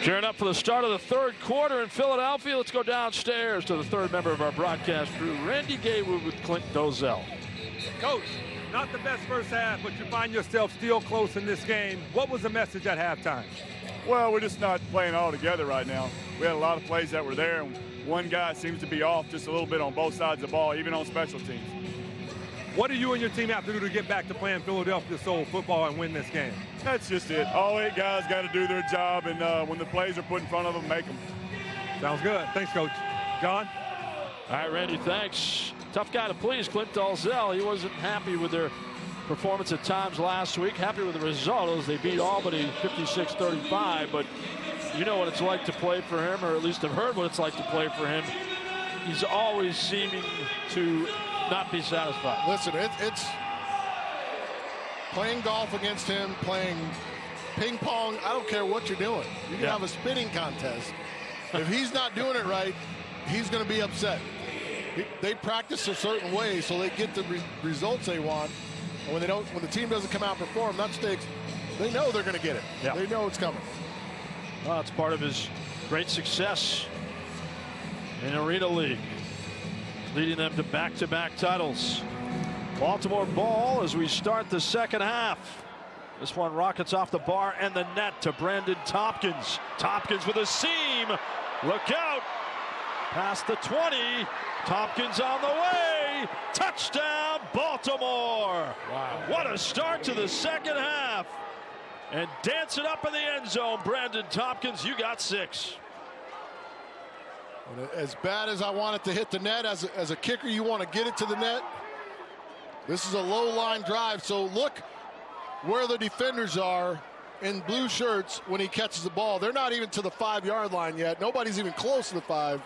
Gearing up for the start of the third quarter in Philadelphia. Let's go downstairs to the third member of our broadcast crew, Randy Gatewood with Clint Dozel. Coach, not the best first half, but you find yourself still close in this game. What was the message at halftime? Well, we're just not playing all together right now. We had a lot of plays that were there, and one guy seems to be off just a little bit on both sides of the ball, even on special teams. What do you and your team have to do to get back to playing Philadelphia soul football and win this game? That's just it. All 8 guys got to do their job, and when the plays are put in front of them, make them. Sounds good. Thanks, Coach. John? All right, Randy, thanks. Tough guy to please, Clint Dozel. He wasn't happy with their performance at times last week. Happy with the result as they beat Albany 56-35, but you know what it's like to play for him, or at least have heard what it's like to play for him. He's always seeming to not be satisfied. Listen, it's playing golf against him, playing ping pong. I don't care what you're doing. You can have a spinning contest. If he's not doing it right, he's going to be upset. They practice a certain way so they get the results they want. And when they don't, when the team doesn't come out and perform, that stakes. They know they're going to get it. Yeah. They know it's coming. Well, it's part of his great success in Arena League, leading them to back-to-back titles. Baltimore ball as we start the second half. This one rockets off the bar and the net to Brandon Tompkins. Tompkins with a seam. Look out. Past the 20. Tompkins on the way. Touchdown, Baltimore. Wow. What a start to the second half. And dancing up in the end zone, Brandon Tompkins, you got 6. And as bad as I want it to hit the net, as a kicker, you want to get it to the net. This is a low line drive, so look where the defenders are in blue shirts when he catches the ball. They're not even to the 5-yard line yet. Nobody's even close to the 5.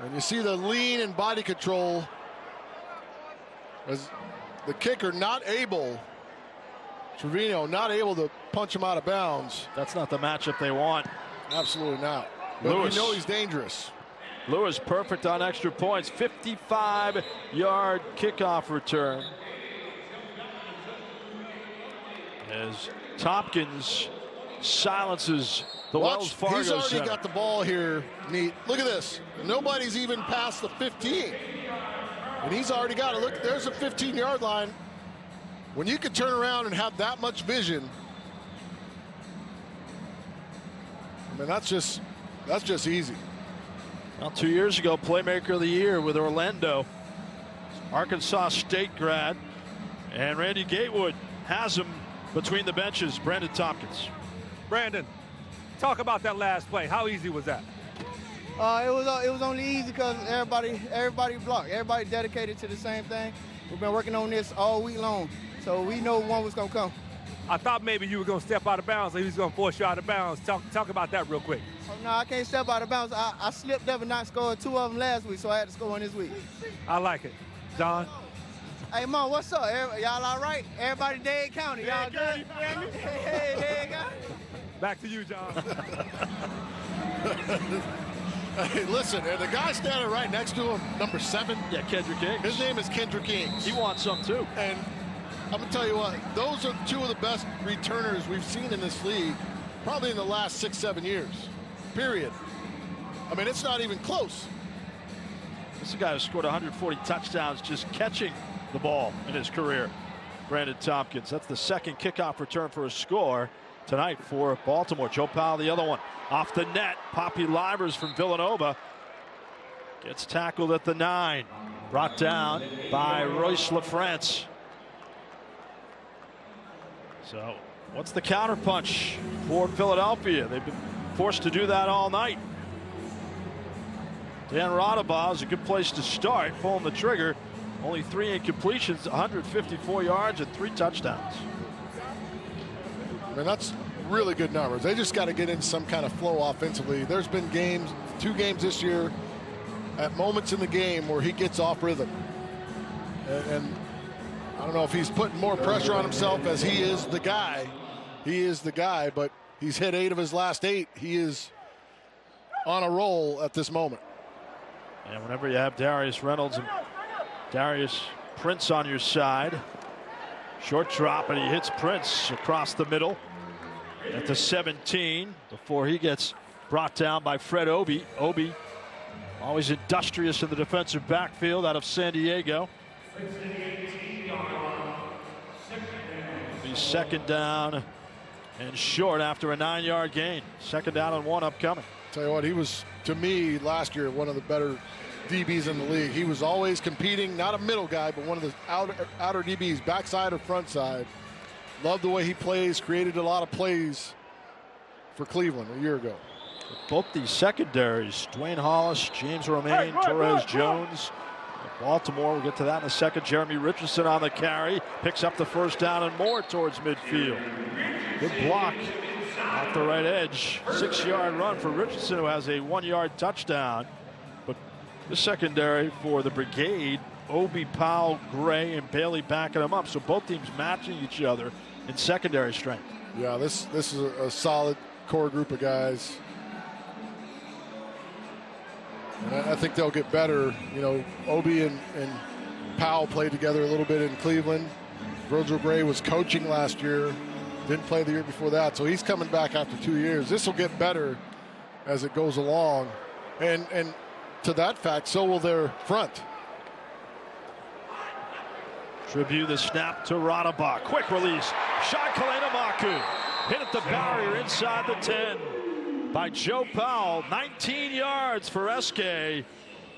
And you see the lean and body control as the kicker not able, Trevino not able to punch him out of bounds. That's not the matchup they want. Absolutely not. But Lewis. we know he's dangerous. Lewis perfect on extra points. 55-yard kickoff return. As Tompkins silences the Wells Fargo He's already Center. got the ball here, Neat. Look at this. Nobody's even past the 15. And he's already got it. Look, there's a 15-yard line. When you can turn around and have that much vision, I mean, that's just easy. Well, 2 years ago, Playmaker of the Year with Orlando. Arkansas State grad. And Randy Gatewood has him between the benches, Brandon Tompkins. Brandon, talk about that last play. How easy was that? It was only easy because everybody blocked. Everybody dedicated to the same thing. We've been working on this all week long, so we know one was going to come. I thought maybe you were going to step out of bounds, or he was going to force you out of bounds. Talk about that real quick. Oh, no, I can't step out of bounds. I slipped up and not scored 2 of them last week, so I had to score one this week. I like it. John? Hey, Mom, what's up? Y'all all right? Everybody Dade County. Y'all good? Hey, Dade County. Back to you, John. Hey, listen, and the guy standing right next to him, number 7. Yeah, Kendrick Ings. His name is Kendrick Ings. He wants some too. And I'm going to tell you what, those are 2 of the best returners we've seen in this league, probably in the last 6-7 years, period. I mean, it's not even close. This is a guy who scored 140 touchdowns just catching the ball in his career. Brandon Tompkins. That's the second kickoff return for a score tonight for Baltimore. Joe Powell, the other one. Off the net, Poppy Livers from Villanova gets tackled at the 9. Brought down by Royce LaFrance. So what's the counterpunch for Philadelphia? They've been forced to do that all night. Dan Rodabaugh is a good place to start, pulling the trigger. Only 3 incompletions, 154 yards and 3 touchdowns. I mean, that's really good numbers. They just got to get in some kind of flow offensively. There's been games, 2 games this year, at moments in the game where he gets off rhythm. And I don't know if he's putting more pressure on himself as he is the guy. He is the guy, but he's hit 8 of his last 8. He is on a roll at this moment. And whenever you have Darius Reynolds and Darius Prince on your side, short drop, and he hits Prince across the middle. at the 17 before he gets brought down by Fred Obi. Obi, always industrious in the defensive backfield out of San Diego. Be second down and short after a 9-yard gain. Second down and 1 upcoming. Tell you what, he was, to me, last year, one of the better DBs in the league. He was always competing, not a middle guy, but one of the outer DBs, backside or front side. Loved the way he plays, created a lot of plays for Cleveland a year ago. Both these secondaries, Dwayne Hollis, James Romaine, Torres Jones. Baltimore, we'll get to that in a second. Jeremy Richardson on the carry, picks up the first down and more towards midfield. Good block off the right edge. 6-yard run for Richardson, who has a 1-yard touchdown. But the secondary for the Brigade, Obi, Powell, Gray, and Bailey backing them up. So both teams matching each other in secondary strength. Yeah, this is a solid core group of guys. And I think they'll get better. You know, Obi and Powell played together a little bit in Cleveland. Virgil Gray was coaching last year. Didn't play the year before that. So he's coming back after 2 years. This will get better as it goes along. And to that fact, so will their front. Tribute the snap to Radaba. Quick release. Shot Kalena-Maku. Hit at the barrier inside the 10 by Joe Powell. 19 yards for SK.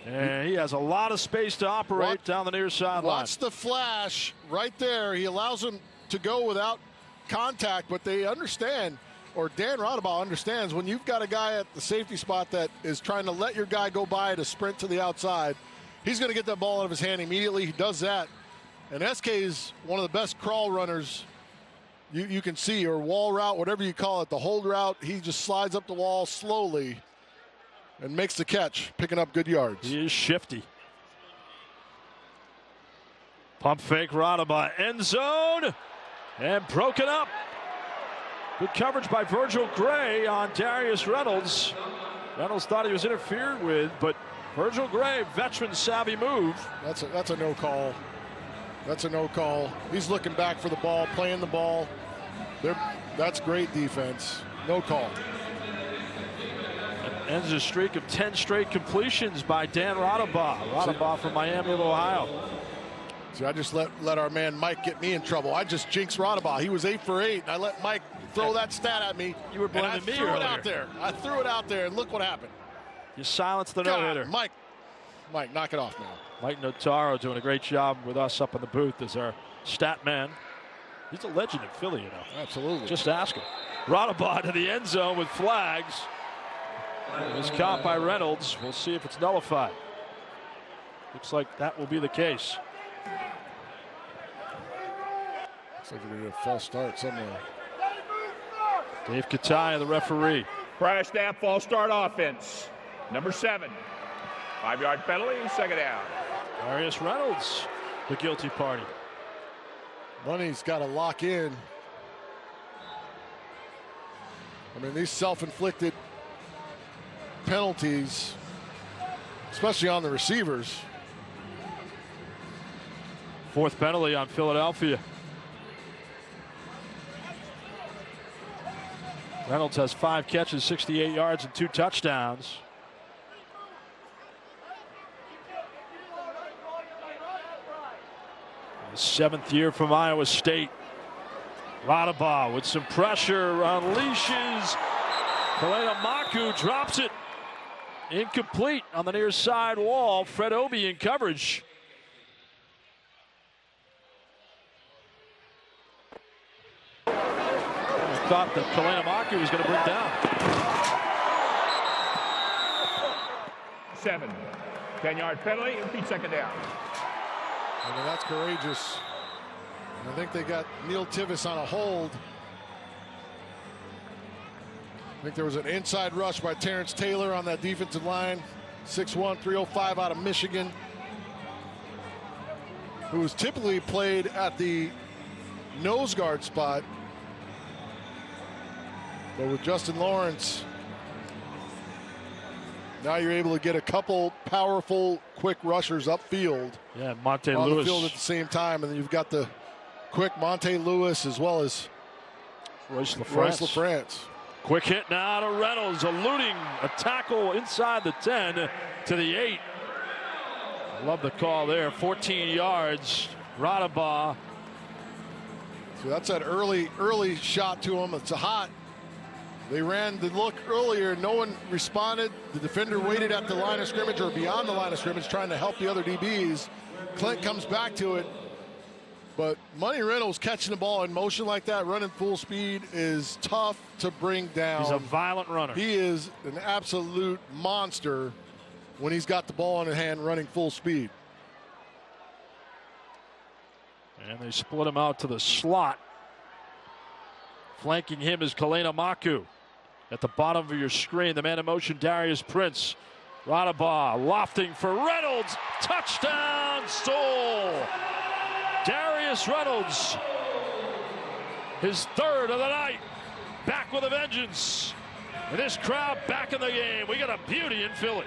And he has a lot of space to operate down the near sideline. Watch the flash right there. He allows him to go without contact, but they understand, or Dan Radaba understands, when you've got a guy at the safety spot that is trying to let your guy go by to sprint to the outside, he's going to get that ball out of his hand immediately. He does that. And SK is one of the best crawl runners you can see, or wall route, whatever you call it, the hold route. He just slides up the wall slowly and makes the catch, picking up good yards. He is shifty. Pump fake, Radaba, end zone, and broken up. Good coverage by Virgil Gray on Darius Reynolds. Reynolds thought he was interfered with, but Virgil Gray, veteran savvy move. That's a no call. That's a no call. He's looking back for the ball, playing the ball. That's great defense. No call. And ends a streak of 10 straight completions by Dan Radaba. Radaba from Miami of Ohio. See, I just let our man Mike get me in trouble. I just jinxed Radaba. He was 8 for 8, and I let Mike throw that stat at me. You were blaming me earlier. I threw it out there, and look what happened. You silenced the no-hitter. Mike, knock it off, man. Mike Notaro doing a great job with us up in the booth as our stat man. He's a legend in Philly, you know. Absolutely. Just ask him. Radaba to the end zone with flags. It was caught by Reynolds. We'll see if it's nullified. Looks like that will be the case. Looks like we're going to get a false start somewhere. Dave Kataya, the referee. Prior snap, false start offense. Number 7. 5-yard penalty, second down. Darius Reynolds, the guilty party. Money's got to lock in. I mean, these self-inflicted penalties, especially on the receivers. 4th penalty on Philadelphia. Reynolds has 5 catches, 68 yards, and 2 touchdowns. His 7th year from Iowa State. Radaba with some pressure, unleashes. Kalena-Maku drops it. Incomplete on the near side wall. Fred Obi in coverage. I thought that Kalena-Maku was going to bring down. 7. 10-yard penalty, repeat second down. I mean, that's courageous. I think they got Neil Tivis on a hold. I think there was an inside rush by Terrence Taylor on that defensive line. 6'1", 305 out of Michigan. Who was typically played at the nose guard spot. But with Justin Lawrence, now you're able to get a couple powerful, quick rushers upfield. Yeah, Monte on Lewis. the field at the same time, and then you've got the quick Monte Lewis as well as Royce Royce LaFrance. Quick hit now to Reynolds, eluding a tackle inside the 10 to the 8. Love the call there. 14 yards. Radabaugh. So that's that early shot to him. It's a hot. They ran the look earlier. No one responded. The defender waited at the line of scrimmage or beyond the line of scrimmage trying to help the other DBs. Clint comes back to it. But Money Reynolds catching the ball in motion like that, running full speed, is tough to bring down. He's a violent runner. He is an absolute monster when he's got the ball in his hand running full speed. And they split him out to the slot. Flanking him is Kalena Maku. At the bottom of your screen, the man in motion, Darius Prince. Radabaugh lofting for Reynolds. Touchdown, Soul. Darius Reynolds, his third of the night, back with a vengeance. And this crowd back in the game. We got a beauty in Philly.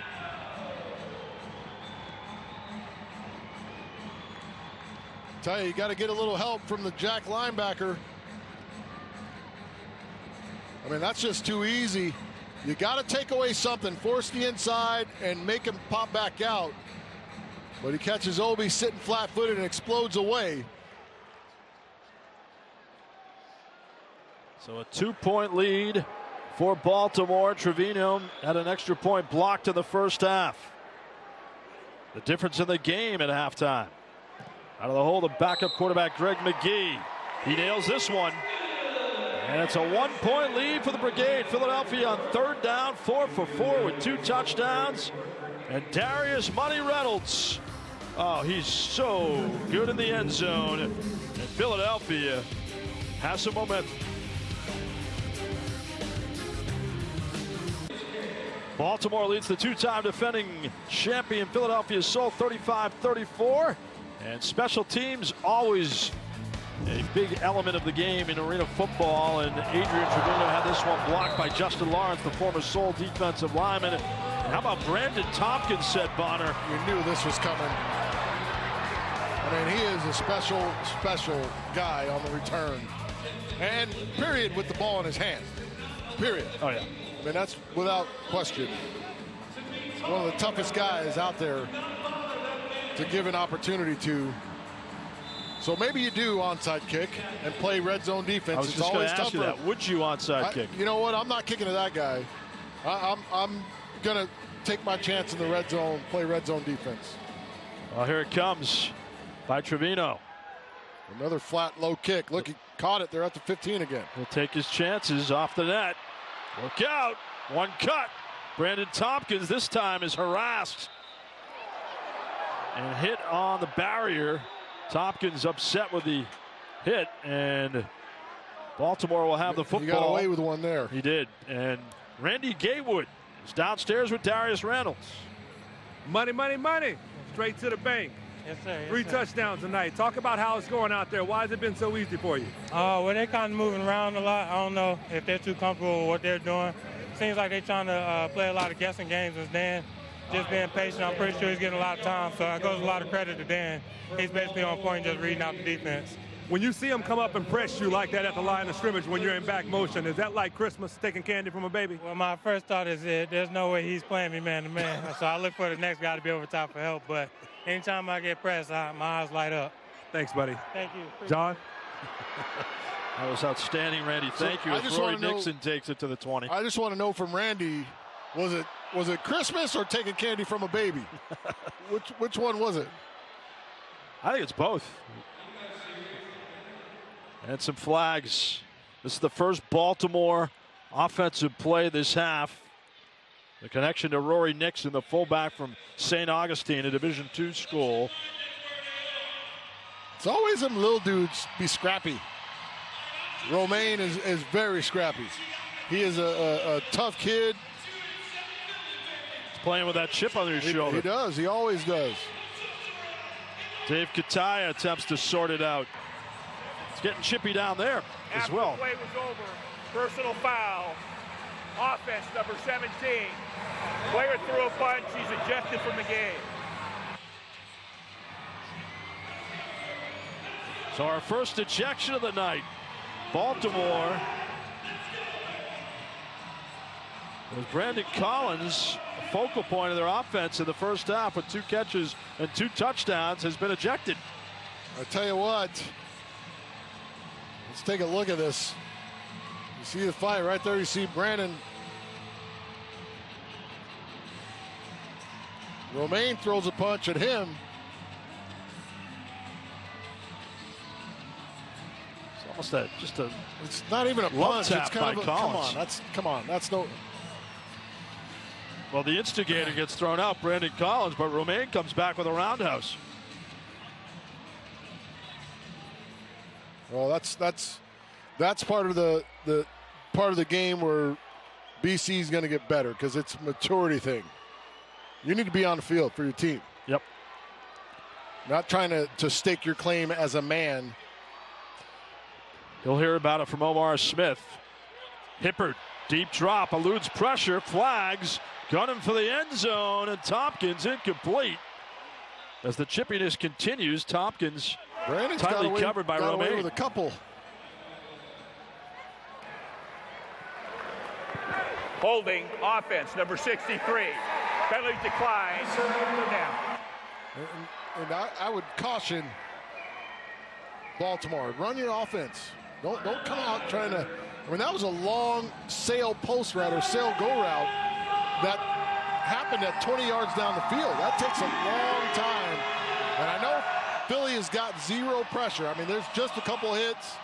Tell you got to get a little help from the Jack linebacker. I mean, that's just too easy. You got to take away something, force the inside and make him pop back out. But he catches Obi sitting flat-footed and explodes away. So a 2-point lead for Baltimore. Trevino had an extra point blocked in the first half. The difference in the game at halftime. Out of the hole, the backup quarterback Greg McGee. He nails this one. And it's a 1-point lead for the Brigade. Philadelphia on third down, 4 for 4 with 2 touchdowns. And Darius Money Reynolds. Oh, he's so good in the end zone. And Philadelphia has some momentum. Baltimore leads the 2-time defending champion Philadelphia Soul 35-34. And special teams always a big element of the game in arena football. And Adrian Trevino had this one blocked by Justin Lawrence, the former Soul defensive lineman. How about Brandon Tompkins, said Bonner. You knew this was coming. I mean, he is a special guy on the return. And period, with the ball in his hand. Period. Oh, yeah. I mean, that's without question. One of the toughest guys out there to give an opportunity to. So maybe you do onside kick and play red zone defense. I was it's just going always to ask you tougher. that. Would you onside kick? You know what? I'm not kicking to that guy. I'm going to take my chance in the red zone, play red zone defense. Well, here it comes by Trevino. Another flat, low kick. Look, he caught it. They're at the 15 again. He'll take his chances off the net. Look out. One cut. Brandon Tompkins this time is harassed and hit on the barrier. Tompkins upset with the hit, and Baltimore will have the football. He got away with one there. He did. And Randy Gatewood is downstairs with Darius Reynolds. Money, money, money. Straight to the bank. Yes, sir. Yes, 3 sir. touchdowns tonight. Talk about how it's going out there. Why has it been so easy for you? Well, they're kind of moving around a lot. I don't know if they're too comfortable with what they're doing. Seems like they're trying to play a lot of guessing games with Dan. Just being patient. I'm pretty sure he's getting a lot of time. So it goes a lot of credit to Dan. He's basically on point, just reading out the defense. When you see him come up and press you like that at the line of scrimmage when you're in back motion, is that like Christmas, taking candy from a baby? Well, my first thought is there's no way he's playing me man-to-man. So I look for the next guy to be over top for help. But anytime I get pressed, my eyes light up. Thanks, buddy. Thank you. John? That was outstanding, Randy. Thank you. I As just Roy wanna know- Nixon takes it to the 20. I just want to know from Randy, was it Christmas or taking candy from a baby? which one was it? I think it's both. And some flags. This is the first Baltimore offensive play this half. The connection to Rory Nixon, the fullback from St. Augustine, a Division II school. It's always them little dudes be scrappy. Romaine is very scrappy. He is a tough kid. He's playing with that chip on his shoulder. He does. He always does. Dave Kataya attempts to sort it out. It's getting chippy down there as well. After the play was over, personal foul. Offense number 17. Player threw a punch. He's ejected from the game. So our first ejection of the night. Baltimore There's Brandon Collins, a focal point of their offense in the first half with 2 catches and 2 touchdowns, has been ejected. I tell you what, let's take a look at this. You see the fight right there. You see Brandon. Romaine throws a punch at him. It's almost that, just a. It's not even a punch. It's kind of a, come on. That's no. Well, the instigator gets thrown out, Brandon Collins, but Romaine comes back with a roundhouse. Well, that's part of the part of the game where BC is going to get better because it's a maturity thing. You need to be on the field for your team. Yep. Not trying to stake your claim as a man. You'll hear about it from Omar Smith. Hippert, deep drop, eludes pressure, flags, gunning for the end zone, and Tompkins incomplete. As the chippiness continues, Tompkins Brandon's tightly covered by got away Romaine. with a couple. Holding offense, number 63. Penalty decline. Down. And I would caution Baltimore, run your offense. Don't come out trying to. I mean, that was a long sail post route or sail go route that happened at 20 yards down the field. That takes a long time. And I know Philly has got 0 pressure. I mean, there's just a couple hits.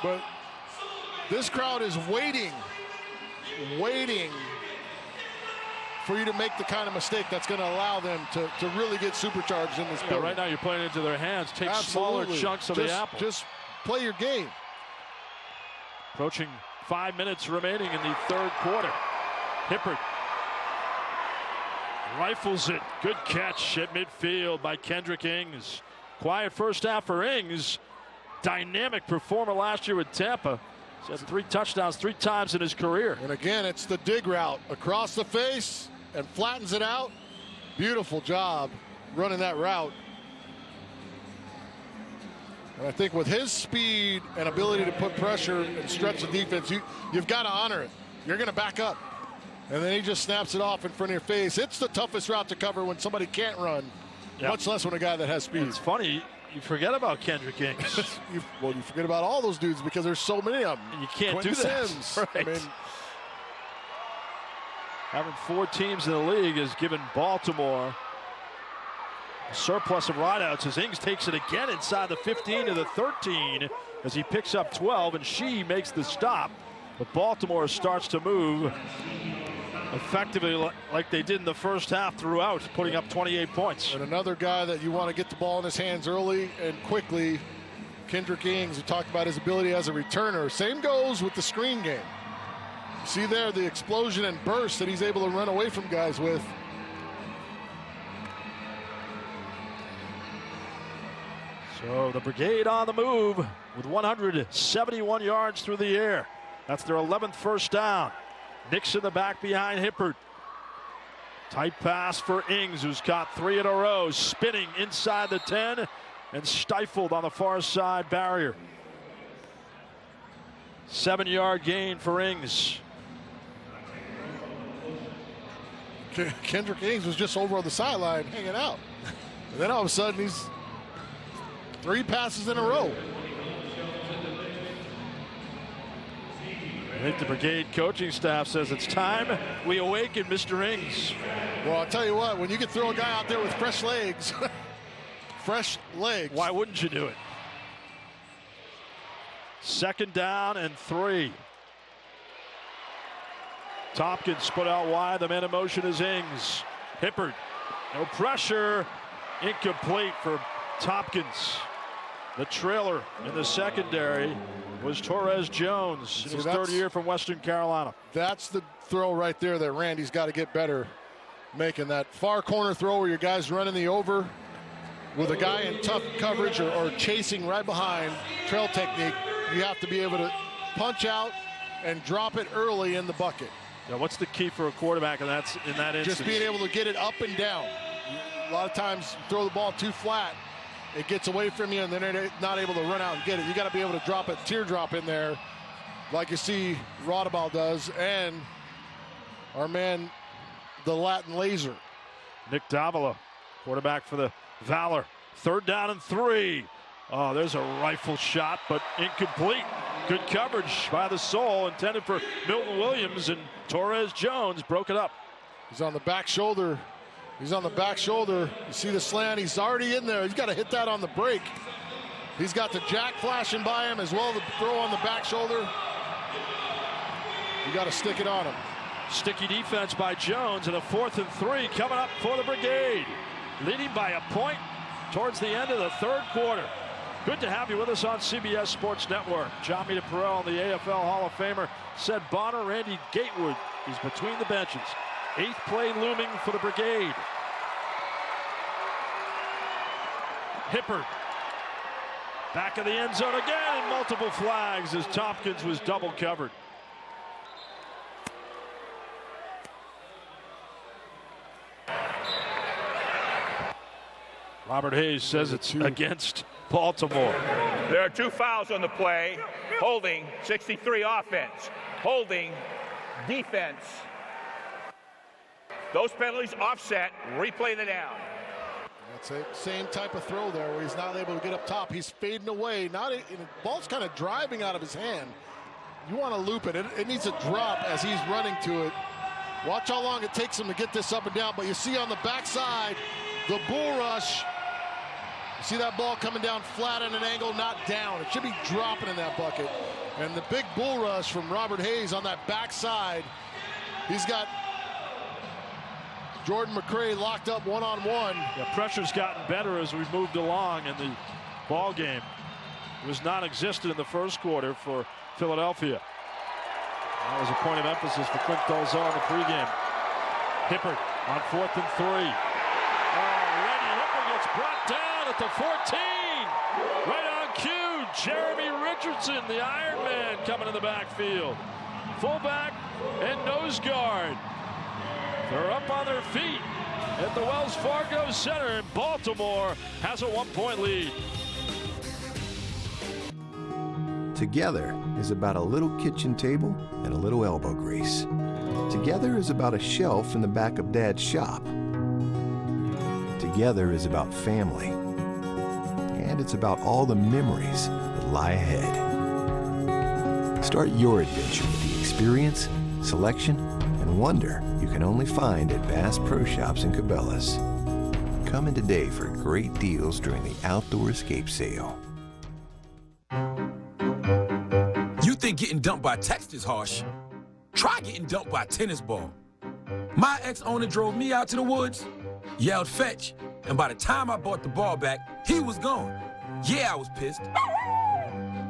But this crowd is waiting for you to make the kind of mistake that's going to allow them to really get supercharged in this building. Right now you're playing into their hands. Take smaller chunks of the apple. Just play your game. Approaching 5 minutes remaining in the third quarter. Hippert rifles it. Good catch at midfield by Kendrick Ings. Quiet first half for Ings. Dynamic performer last year with Tampa. He's had 3 touchdowns 3 times in his career. And again, it's the dig route across the face and flattens it out. Beautiful job running that route. And I think with his speed and ability to put pressure and stretch the defense, you've got to honor it. You're going to back up. And then he just snaps it off in front of your face. It's the toughest route to cover when somebody can't run, much less when a guy that has speed. It's funny, you forget about Kendrick Ings. you forget about all those dudes because there's so many of them. You can't Quentin do that. Sims. Right. I mean, having 4 teams in the league has given Baltimore a surplus of rideouts as Ings takes it again inside the 15 to the 13 as he picks up 12 and she makes the stop. But Baltimore starts to move effectively like they did in the first half throughout, putting up 28 points. And another guy that you want to get the ball in his hands early and quickly, Kendrick Ings. We talked about his ability as a returner. Same goes with the screen game. See there the explosion and burst that he's able to run away from guys with. So the Brigade on the move with 171 yards through the air. That's their 11th first down. Nixon the back behind Hippert. Tight pass for Ings, who's caught 3 in a row. Spinning inside the 10 and stifled on the far side barrier. 7-yard gain for Ings. Kendrick Ings was just over on the sideline hanging out. And then all of a sudden he's 3 passes in a row. I think the Brigade coaching staff says it's time we awaken Mr. Ings. Well, I'll tell you what, when you can throw a guy out there with fresh legs, why wouldn't you do it? 2nd down and 3. Tompkins split out wide. The man in motion is Ings. Hippert, no pressure. Incomplete for Tompkins. The trailer in the secondary was Torres Jones in his 3rd year from Western Carolina. That's the throw right there that Randy's got to get better making. That far corner throw where your guy's running the over with a guy in tough coverage or chasing right behind. Trail technique. You have to be able to punch out and drop it early in the bucket. Now, what's the key for a quarterback in that instance? Just being able to get it up and down. A lot of times throw the ball too flat. It gets away from you, and then they're not able to run out and get it. You got to be able to drop a teardrop in there, like you see Rodabal does, and our man, the Latin laser. Nick Davila, quarterback for the Valor. 3rd down and 3. Oh, there's a rifle shot, but incomplete. Good coverage by the Soul, intended for Milton Williams, and Torres Jones broke it up. He's on the back shoulder. He's on the back shoulder. You see the slant. He's already in there. He's got to hit that on the break. He's got the jack flashing by him as well, the throw on the back shoulder. You got to stick it on him. Sticky defense by Jones, and a 4th and 3 coming up for the Brigade. Leading by a point towards the end of the 3rd quarter. Good to have you with us on CBS Sports Network. John Mita Perrell, the AFL Hall of Famer, said Bonner. Randy Gatewood is between the benches. 8th play looming for the Brigade. Hippard. Back of the end zone again, and multiple flags as Tompkins was double covered. Robert Hayes says it's against Baltimore. There are 2 fouls on the play. Holding, 63 offense. Holding, defense. Those penalties offset. Replay the down. That's the same type of throw there where he's not able to get up top. He's fading away. The ball's kind of driving out of his hand. You want to loop it. It needs a drop as he's running to it. Watch how long it takes him to get this up and down. But you see on the backside, the bull rush. You see that ball coming down flat at an angle, not down. It should be dropping in that bucket. And the big bull rush from Robert Hayes on that backside. He's got Jordan McCray locked up one-on-one. Yeah, pressure's gotten better as we've moved along in the ball game. It was non-existent in the 1st quarter for Philadelphia. That was a point of emphasis for Clint Dolzar in the pregame. Hippard on 4th and 3. Randy Hippard gets brought down at the 14. Right on cue, Jeremy Richardson, the Iron Man, coming in the backfield. Fullback and nose guard. They're up on their feet at the Wells Fargo Center, and Baltimore has a 1-point lead. Together is about a little kitchen table and a little elbow grease. Together is about a shelf in the back of Dad's shop. Together is about family. And it's about all the memories that lie ahead. Start your adventure with the experience, selection, and wonder you can only find at Bass Pro Shops and Cabela's. Come in today for great deals during the Outdoor Escape Sale. You think getting dumped by text is harsh? Try getting dumped by a tennis ball. My ex-owner drove me out to the woods, yelled fetch, and by the time I brought the ball back, he was gone. Yeah, I was pissed.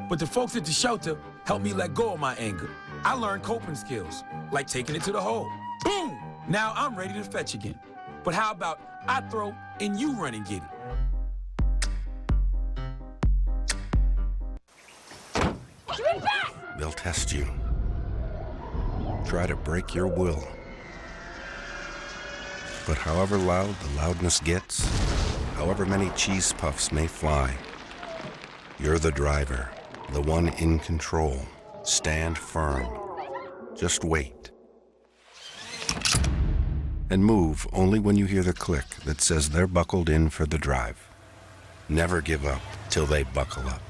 But the folks at the shelter helped me let go of my anger. I learned coping skills, like taking it to the hole. Boom! Now I'm ready to fetch again. But how about I throw and you run and get it? They'll test you. Try to break your will. But however loud the loudness gets, however many cheese puffs may fly, you're the driver, the one in control. Stand firm. Just wait. And move only when you hear the click that says they're buckled in for the drive. Never give up till they buckle up.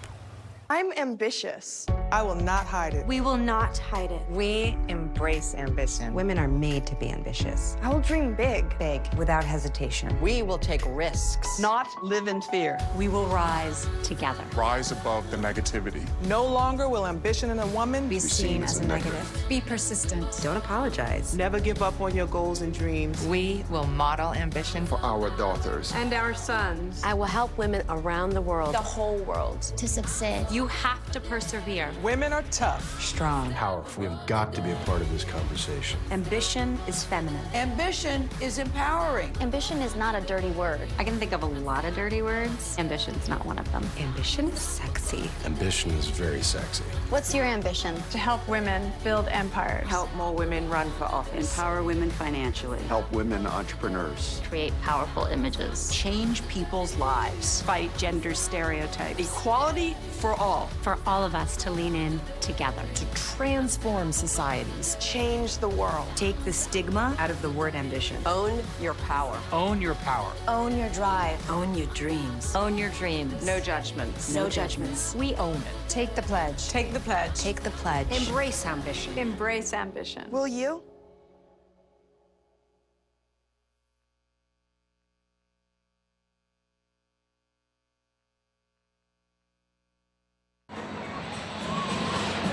I'm ambitious. I will not hide it. We will not hide it. We embrace ambition. Women are made to be ambitious. I will dream big. Big, without hesitation. We will take risks. Not live in fear. We will rise together. Rise above the negativity. No longer will ambition in a woman be seen as a negative. Be persistent. Don't apologize. Never give up on your goals and dreams. We will model ambition for our daughters. And our sons. I will help women around the world. The whole world. To succeed. You have to persevere. Women are tough. Strong. Powerful. We have got to be a part of this conversation. Ambition is feminine. Ambition is empowering. Ambition is not a dirty word. I can think of a lot of dirty words. Ambition's not one of them. Ambition is sexy. Ambition is very sexy. What's your ambition? To help women build empires. Help more women run for office. Empower women financially. Help women entrepreneurs. Create powerful images. Change people's lives. Fight gender stereotypes. Equality for all. For all of us to lean join in together. To transform societies. Change the world. Take the stigma out of the word ambition. Own your power. Own your power. Own your drive. Own your dreams. Own your dreams. No judgments. No judgments. We own it. Take the pledge. Take the pledge. Take the pledge. Embrace ambition. Embrace ambition. Will you?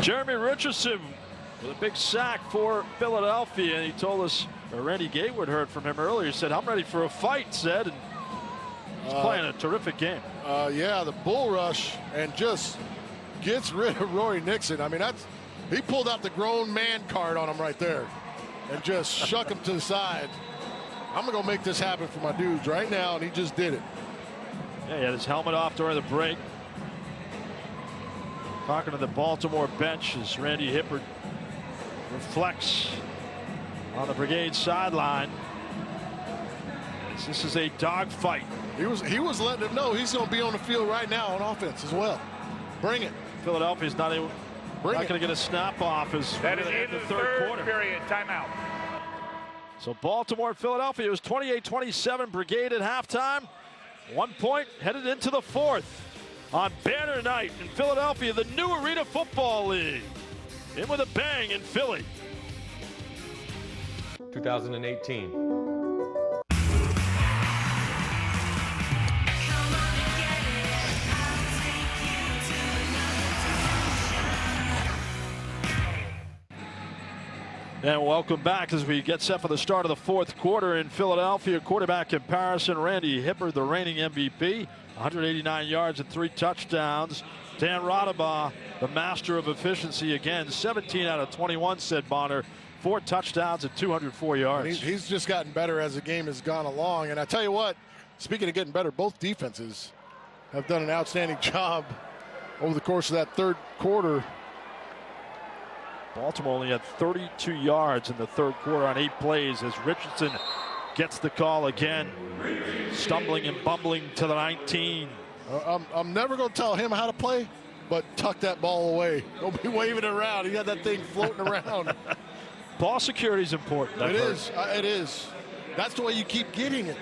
Jeremy Richardson with a big sack for Philadelphia, and he told us, or Randy Gatewood heard from him earlier, he said, I'm ready for a fight, said, and he's playing a terrific game. Yeah, the bull rush, and just gets rid of Rory Nixon. I mean, he pulled out the grown man card on him right there and just shuck him to the side. I'm going to go make this happen for my dudes right now, and he just did it. Yeah, he had his helmet off during the break. Talking to the Baltimore bench as Randy Hippert reflects on the Brigade sideline. This is a dogfight. He was letting him know he's going to be on the field right now on offense as well. Bring it. Philadelphia's not going to get a snap off as that is in the third quarter. Period. Timeout. So Baltimore and Philadelphia, it was 28-27 Brigade at halftime. 1 point headed into the fourth. On banner night in Philadelphia, the new Arena Football League. In with a bang in Philly. 2018. And welcome back as we get set for the start of the fourth quarter in Philadelphia. Quarterback comparison, Randy Hippert, the reigning MVP. 189 yards and 3 touchdowns. Dan Rodabaugh, the master of efficiency again. 17 out of 21, said Bonner. 4 touchdowns and 204 yards. He's just gotten better as the game has gone along. And I tell you what, speaking of getting better, both defenses have done an outstanding job over the course of that third quarter. Baltimore only had 32 yards in the third quarter on 8 plays as Richardson gets the call again. Stumbling and bumbling to the 19. I'm never going to tell him how to play, but tuck that ball away. Don't be waving it around. He got that thing floating around. Ball security is important. It is. It is. That's the way you keep getting it.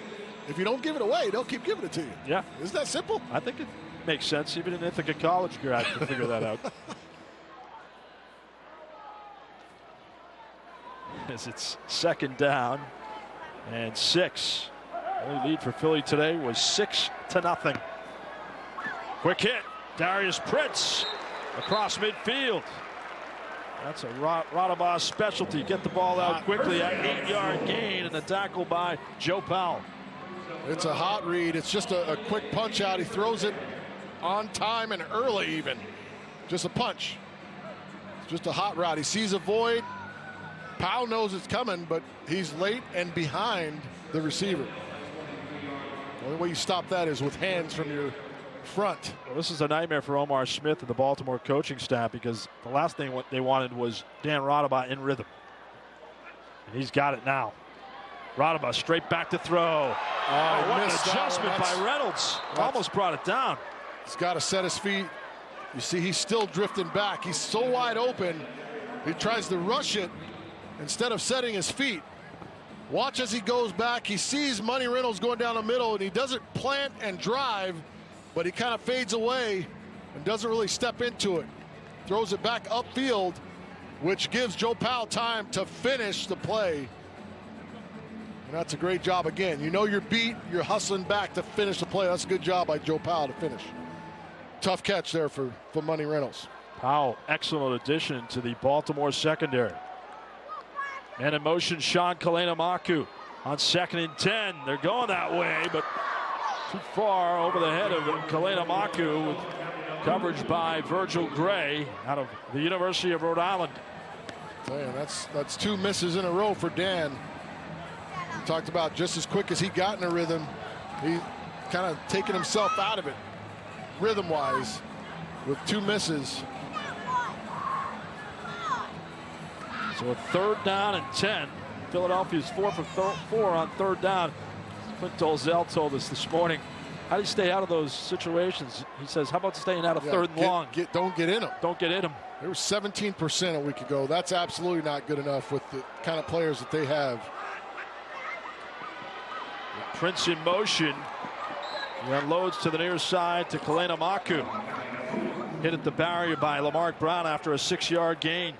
If you don't give it away, they'll keep giving it to you. Yeah. Isn't that simple? I think it makes sense. Even an Ithaca College grad can figure that out. As it's second down and 6. Only lead for Philly today was 6-0. Quick hit. Darius Prince across midfield. That's a Rodabaugh specialty. Get the ball out quickly. An 8-yard gain and a tackle by Joe Powell. It's a hot read. It's just a quick punch out. He throws it on time and early even. Just a punch. It's just a hot route. He sees a void. Powell knows it's coming, but he's late and behind the receiver. The only way you stop that is with hands from your front. Well, this is a nightmare for Omar Smith and the Baltimore coaching staff because the last thing what they wanted was Dan Rodabaugh in rhythm. And he's got it now. Rodabaugh straight back to throw. What an adjustment by Reynolds. Almost brought it down. He's got to set his feet. You see, he's still drifting back. He's so wide open. He tries to rush it instead of setting his feet. Watch as he goes back. He sees Money Reynolds going down the middle, and he doesn't plant and drive, but he kind of fades away and doesn't really step into it. Throws it back upfield, which gives Joe Powell time to finish the play. And that's a great job again. You know you're beat, you're hustling back to finish the play. That's a good job by Joe Powell to finish. Tough catch there for Money Reynolds. Powell, excellent addition to the Baltimore secondary. And in motion, Sean Kalena-Maku on 2nd and 10. They're going that way, but too far over the head of Kalena-Maku with coverage by Virgil Gray out of the University of Rhode Island. Man, that's 2 misses in a row for Dan. We talked about just as quick as he got in a rhythm, he kind of taken himself out of it rhythm-wise with 2 misses. So a 3rd down and 10. Philadelphia's 4 for 4 on 3rd down. Clint Dolzell told us this morning How do you stay out of those situations? He says, how about staying out of third and long? Don't get in them. Don't get in them. They were 17% a week ago. That's absolutely not good enough with the kind of players that they have. Prince in motion. He unloads to the near side to Kalena Maku. Hit at the barrier by Lamarck Brown after a 6-yard gain.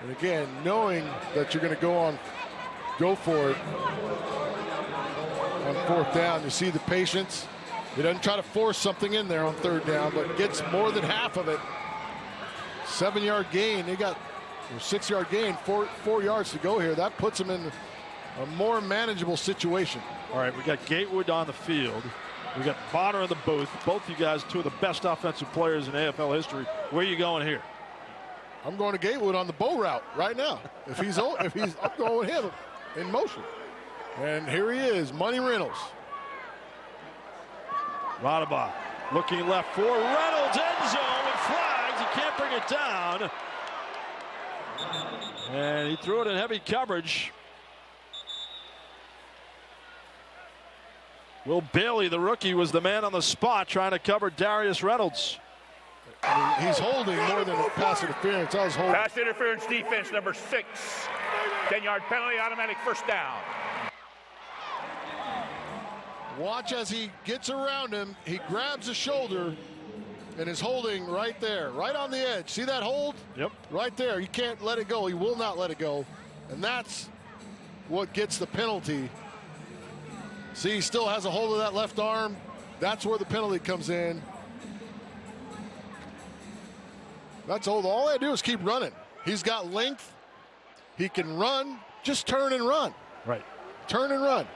And again, knowing that you're going to go for it on 4th down, you see the patience. He doesn't try to force something in there on 3rd down, but gets more than half of it. 7-yard gain. They got a 6-yard gain, 4 yards to go here. That puts them in a more manageable situation. All right, we got Gatewood on the field. We got Bonner in the booth. Both you guys, 2 of the best offensive players in AFL history. Where are you going here? I'm going to Gatewood on the bow route right now. I'm going with him in motion. And here he is, Money Reynolds. Radaba looking left for Reynolds, end zone with flags. He can't bring it down. And he threw it in heavy coverage. Will Bailey, the rookie, was the man on the spot trying to cover Darius Reynolds. I mean, he's holding more than pass interference. I was holding. Pass interference defense number 6. 10-yard penalty, automatic first down. Watch as he gets around him. He grabs the shoulder and is holding right there, right on the edge. See that hold? Yep. Right there. You can't let it go. He will not let it go. And that's what gets the penalty. See, he still has a hold of that left arm. That's where the penalty comes in. That's all they do is keep running. He's got length. He can run. Just turn and run. Right. Turn and run.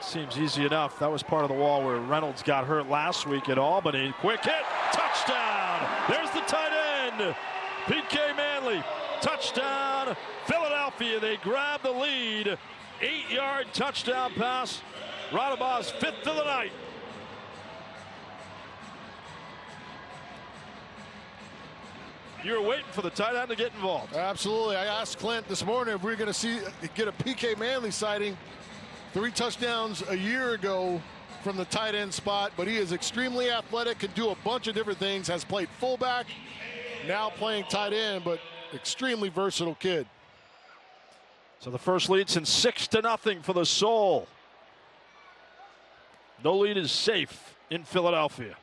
Seems easy enough. That was part of the wall where Reynolds got hurt last week at Albany. Quick hit. Touchdown. There's the tight end. PK Manley. Touchdown. Philadelphia. They grab the lead. 8-yard touchdown pass. Radaba's 5th of the night. You were waiting for the tight end to get involved. Absolutely. I asked Clint this morning if we were going to get a PK Manley sighting. 3 touchdowns a year ago from the tight end spot, but he is extremely athletic, can do a bunch of different things, has played fullback, now playing tight end, but extremely versatile kid. So the first lead since 6-0 for the Soul. No lead is safe in Philadelphia.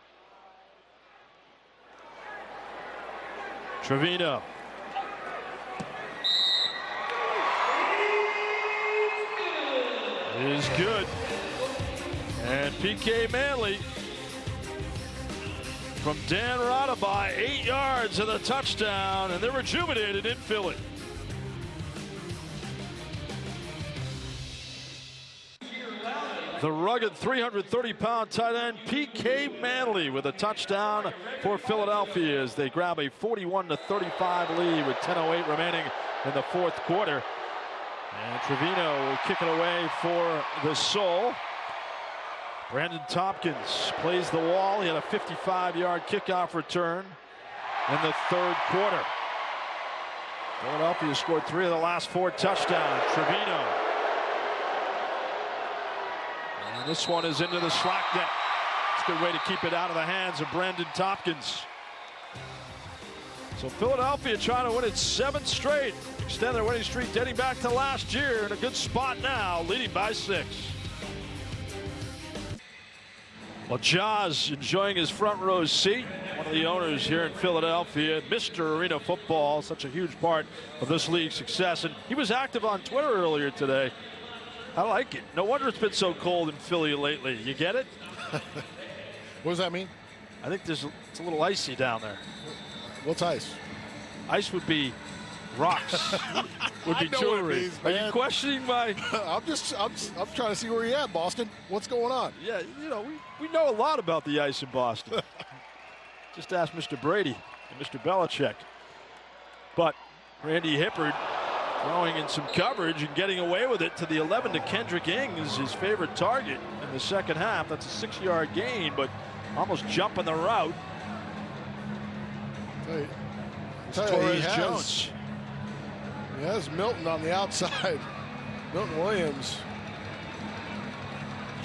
Trevino. Is good. And PK Manley from Dan Radaba, 8 yards and a touchdown, and they're rejuvenated in Philly. The rugged 330-pound tight end PK Manley with a touchdown for Philadelphia as they grab a 41-35 lead with 10:08 remaining in the 4th quarter. And Trevino will kick it away for the Soul. Brandon Tompkins plays the wall. He had a 55-yard kickoff return in the 3rd quarter. Philadelphia scored 3 of the last 4 touchdowns. Trevino. And this one is into the slack net. It's a good way to keep it out of the hands of Brandon Tompkins. So Philadelphia trying to win its 7th straight. Extend their winning streak dating back to last year. In a good spot now, leading by 6. Well, Jaws enjoying his front row seat. One of the owners here in Philadelphia. Mr. Arena Football, such a huge part of this league's success. And he was active on Twitter earlier today. I like it. No wonder it's been so cold in Philly lately. You get it? What does that mean? I think it's a little icy down there. What's ice? Ice would be rocks. Would be jewelry. Are you questioning my? I'm trying to see where you're at, Boston. What's going on? Yeah, you know, we know a lot about the ice in Boston. Just ask Mr. Brady and Mr. Belichick. But Randy Hippard throwing in some coverage and getting away with it to the 11 to Kendrick Ings, his favorite target in the 2nd half. That's a 6-yard gain, but almost jumping the route. Torres Jones. He has Milton on the outside. Milton Williams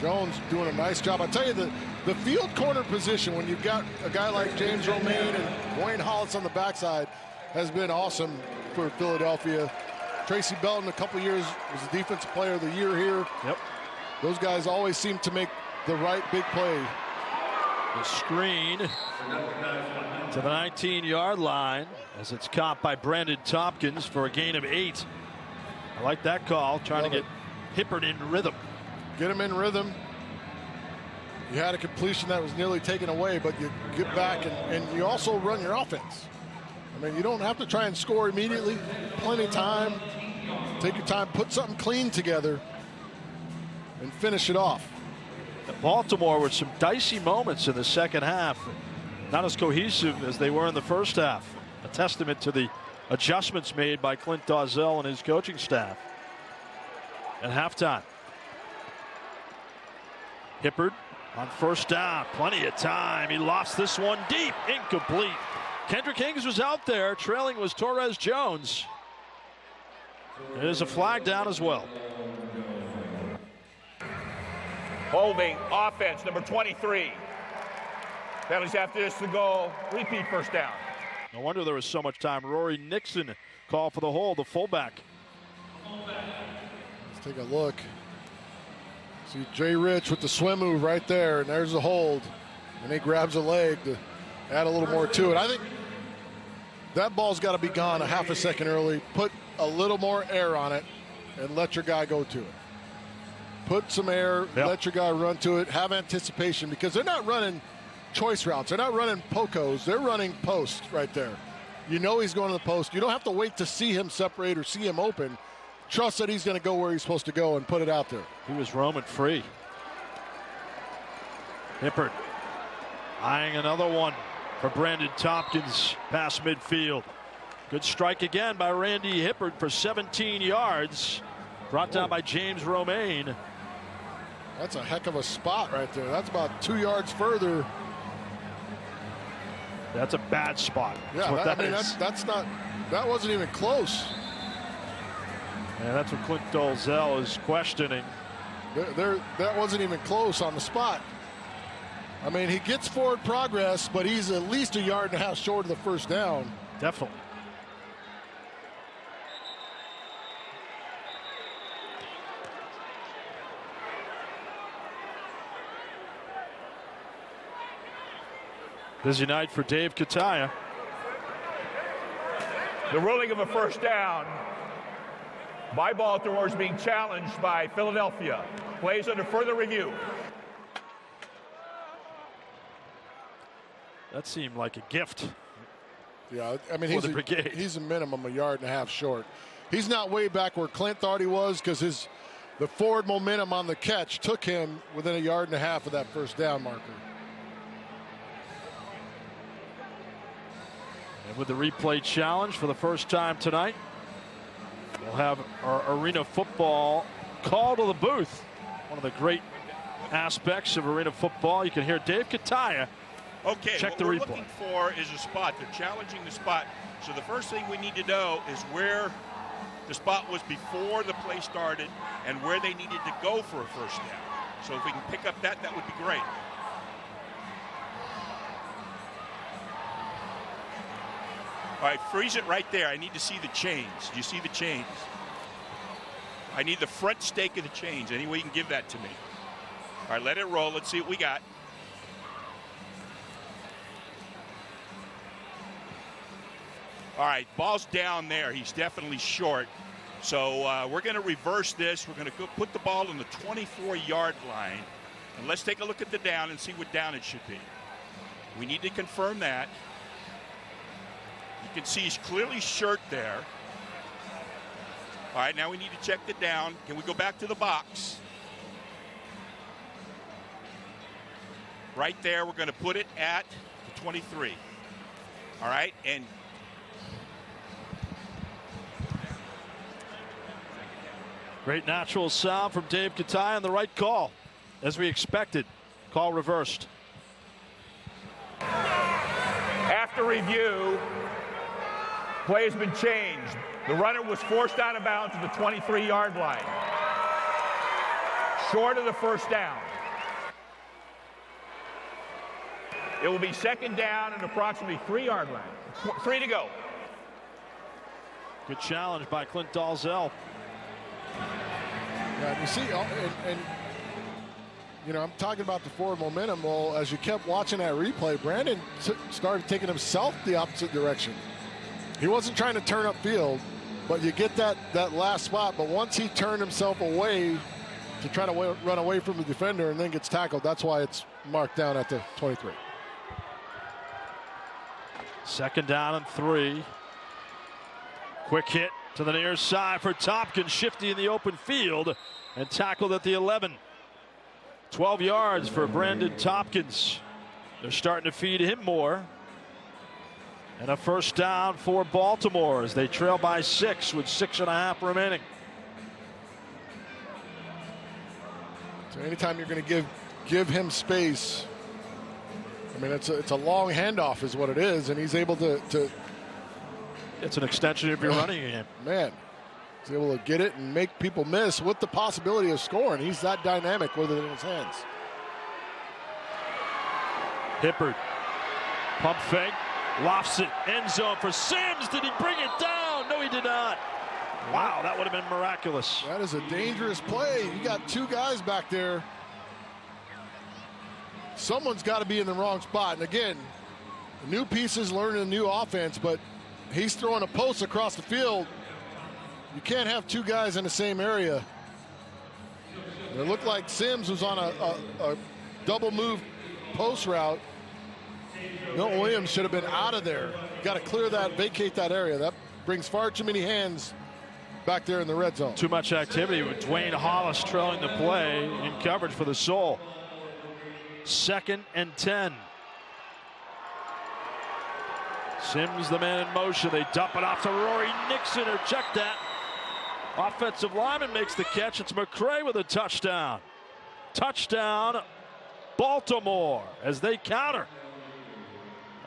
Jones doing a nice job. I tell you, the field corner position, when you've got a guy like James Romaine and Wayne Hollis on the backside, has been awesome for Philadelphia. Tracy Belton, a couple years, was the defensive player of the year here. Yep. Those guys always seem to make the right big play. The screen to the 19-yard line as it's caught by Brandon Tompkins for a gain of 8. I like that call, trying to get Hippert in rhythm. Get him in rhythm. You had a completion that was nearly taken away, but you get back and you also run your offense. I mean, you don't have to try and score immediately. Plenty of time. Take your time, put something clean together, and finish it off. Baltimore with some dicey moments in the second half. Not as cohesive as they were in the first half. A testament to the adjustments made by Clint Dozzell and his coaching staff. At halftime. Hippert on first down. Plenty of time. He lost this one deep. Incomplete. Kendrick Hings was out there. Trailing was Torres Jones. There's a flag down as well. Holding offense, number 23. Penalties after this to go. Repeat first down. No wonder there was so much time. Rory Nixon called for the hold, the fullback. Let's take a look. See Jay Rich with the swim move right there, and there's the hold. And he grabs a leg to add a little more to it. I think that ball's got to be gone a half a second early. Put a little more air on it and let your guy go to it. Put some air, let your guy run to it, have anticipation, because they're not running choice routes. They're not running pocos. They're running post right there. You know he's going to the post. You don't have to wait to see him separate or see him open. Trust that he's going to go where he's supposed to go and put it out there. He was roaming free. Hippert eyeing another one for Brandon Tompkins past midfield. Good strike again by Randy Hippert for 17 yards. Brought down by James Romaine. That's a heck of a spot right there. That's about 2 yards further. That's a bad spot. Yeah, that wasn't even close. And that's what Clint Dozzell is questioning. That wasn't even close on the spot. I mean, he gets forward progress, but he's at least 1.5 yards short of the first down. Definitely. Busy night for Dave Kataya. The ruling of a first down by Baltimore is being challenged by Philadelphia. Plays under further review. That seemed like a gift. Yeah, I mean, Brigade. He's a minimum 1.5 yards short. He's not way back where Clint thought he was, because the forward momentum on the catch took him within 1.5 yards of that first down marker. And with the replay challenge for the first time tonight, we'll have our arena football call to the booth. One of the great aspects of arena football. You can hear Dave Kataya. Okay, check what the we're replay. Looking for is a spot. They're challenging the spot. So the first thing we need to know is where the spot was before the play started and where they needed to go for a first down. So if we can pick up that would be great. All right, freeze it right there. I need to see the chains. Do you see the chains? I need the front stake of the chains. Any way you can give that to me. All right, let it roll. Let's see what we got. All right, ball's down there. He's definitely short. So we're going to reverse this. We're going to go put the ball on the 24-yard line. And let's take a look at the down and see what down it should be. We need to confirm that. You can see he's clearly short there. All right, now we need to check the down. Can we go back to the box? Right there, we're going to put it at the 23. All right, and great natural sound from Dave Kataya on the right call, as we expected. Call reversed. After review, play has been changed. The runner was forced out of bounds at the 23-yard line, short of the first down. It will be second down and approximately 3-yard line. 3 to go. Good challenge by Clint Dalzell. Yeah, you see, and you know, I'm talking about the forward momentum. Well, as you kept watching that replay, Brandon started taking himself the opposite direction. He wasn't trying to turn upfield, but you get that last spot. But once he turned himself away to try to run away from the defender and then gets tackled, that's why it's marked down at the 23. Second down and 3. Quick hit to the near side for Tompkins, shifty in the open field and tackled at the 11. 12 yards for Brandon Tompkins. They're starting to feed him more. And a first down for Baltimore as they trail by 6 with 6.5 remaining. So anytime you're going to give him space, I mean, it's a long handoff is what it is, and he's able to it's an extension of your running game. Man, he's able to get it and make people miss with the possibility of scoring. He's that dynamic with it in his hands. Hippard, pump fake, lofts it, end zone for Sims. Did he bring it down? No, he did not. Wow, that would have been miraculous. That is a dangerous play. You got 2 guys back there. Someone's got to be in the wrong spot. And again, new pieces learning a new offense, but he's throwing a post across the field. You can't have 2 guys in the same area. It looked like Sims was on a double move post route. Milton Williams should have been out of there. You got to clear that, vacate that area. That brings far too many hands back there in the red zone. Too much activity with Dwayne Hollis trailing the play in coverage for the Soul. 2nd and 10. Sims the man in motion. They dump it off to Rory Nixon, or check that. Offensive lineman makes the catch. It's McCray with a touchdown. Touchdown, Baltimore, as they counter.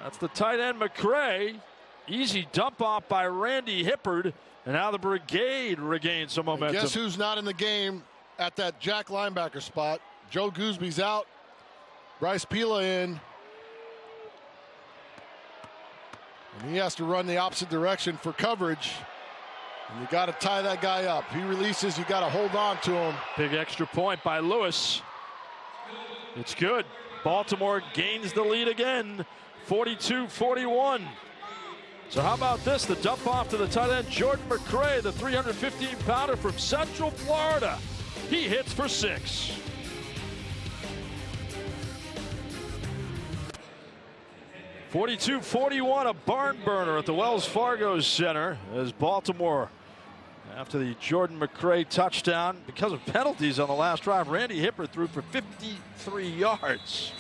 That's the tight end McCray. Easy dump off by Randy Hippard. And now the Brigade regains some momentum. And guess who's not in the game at that jack linebacker spot? Joe Goosby's out. Bryce Pila in. And he has to run the opposite direction for coverage. And you got to tie that guy up. He releases, you got to hold on to him. Big extra point by Lewis. It's good. Baltimore gains the lead again, 42-41. So how about this? The dump off to the tight end, Jordan McCray, the 315-pounder from Central Florida. He hits for 6. (42-41), a barn burner at the Wells Fargo Center as Baltimore, after the Jordan McCray touchdown, because of penalties on the last drive, Randy Hippard threw for 53 yards.